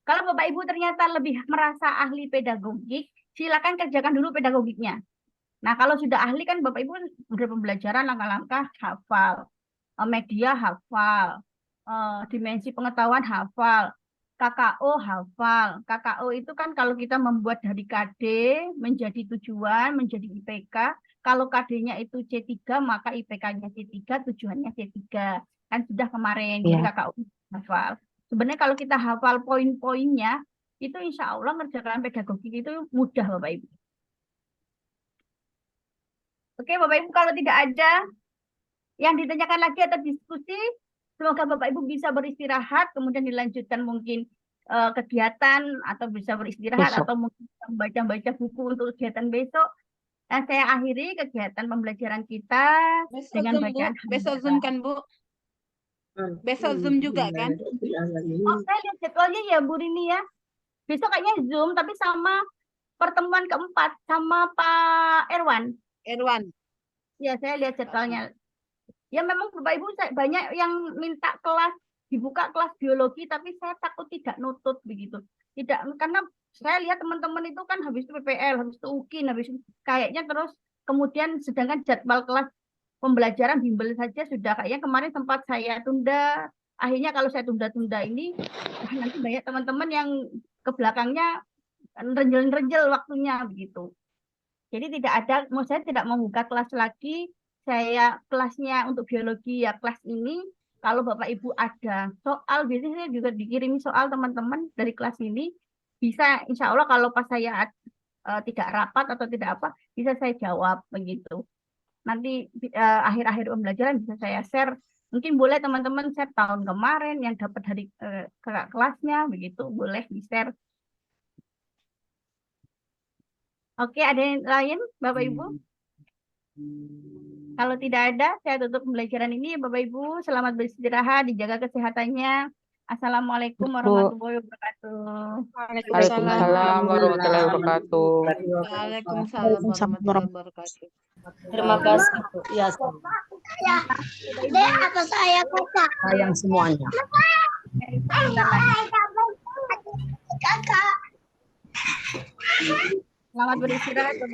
Kalau Bapak Ibu ternyata lebih merasa ahli pedagogik, silakan kerjakan dulu pedagogiknya. Nah, kalau sudah ahli kan Bapak Ibu udah pembelajaran langkah-langkah hafal, media hafal, dimensi pengetahuan hafal, KKO hafal. KKO itu kan kalau kita membuat dari KD menjadi tujuan, menjadi IPK. Kalau KD-nya itu C3, maka IPK-nya C3, tujuannya C3. Kan sudah kemarin, jadi KKO hafal. Sebenarnya kalau kita hafal poin-poinnya, itu insya Allah ngerjakan pedagogik itu mudah Bapak Ibu. Oke Bapak Ibu, kalau tidak ada yang ditanyakan lagi atau diskusi, semoga Bapak Ibu bisa beristirahat, kemudian dilanjutkan mungkin kegiatan atau bisa beristirahat besok. Atau mungkin membaca buku untuk kegiatan besok. Dan saya akhiri kegiatan pembelajaran kita besok dengan Zoom, bacaan. Besok Zoom kan Bu? Besok Zoom juga kan? Oh, saya lihat jadwalnya ya Bu Rini ya. Besok kayaknya Zoom, tapi sama pertemuan keempat sama Pak Erwan. Ya, saya lihat jadwalnya. Ya memang Bapak Ibu banyak yang minta dibuka kelas biologi, tapi saya takut tidak nutut begitu. Tidak, karena saya lihat teman-teman itu kan habis itu PPL, habis itu UKIN, habis itu kayaknya terus kemudian sedangkan jadwal kelas pembelajaran bimbel saja sudah kayaknya kemarin sempat saya tunda. Akhirnya kalau saya tunda-tunda ini, nanti banyak teman-teman yang ke belakangnya renjel-renjel waktunya begitu. Jadi tidak ada, saya tidak membuka kelas lagi. Saya kelasnya untuk biologi ya kelas ini. Kalau Bapak Ibu ada soal, biasanya saya juga dikirimi soal teman-teman dari kelas ini. Bisa insya Allah kalau pas saya tidak rapat atau tidak apa, bisa saya jawab begitu. Nanti akhir-akhir pembelajaran bisa saya share. Mungkin boleh teman-teman share tahun kemarin yang dapat dari kakak kelasnya, begitu boleh di-share. Oke, ada yang lain Bapak Ibu? Kalau tidak ada, saya tutup pembelajaran ini. Bapak Ibu, selamat beristirahat, dijaga kesehatannya. Assalamualaikum warahmatullahi wabarakatuh. Waalaikumsalam warahmatullahi wabarakatuh. Waalaikumsalam warahmatullahi wabarakatuh. Terima kasih. Ya, Apa saya kakak? sayang semuanya. Kakak. Selamat beristirahat Bapak.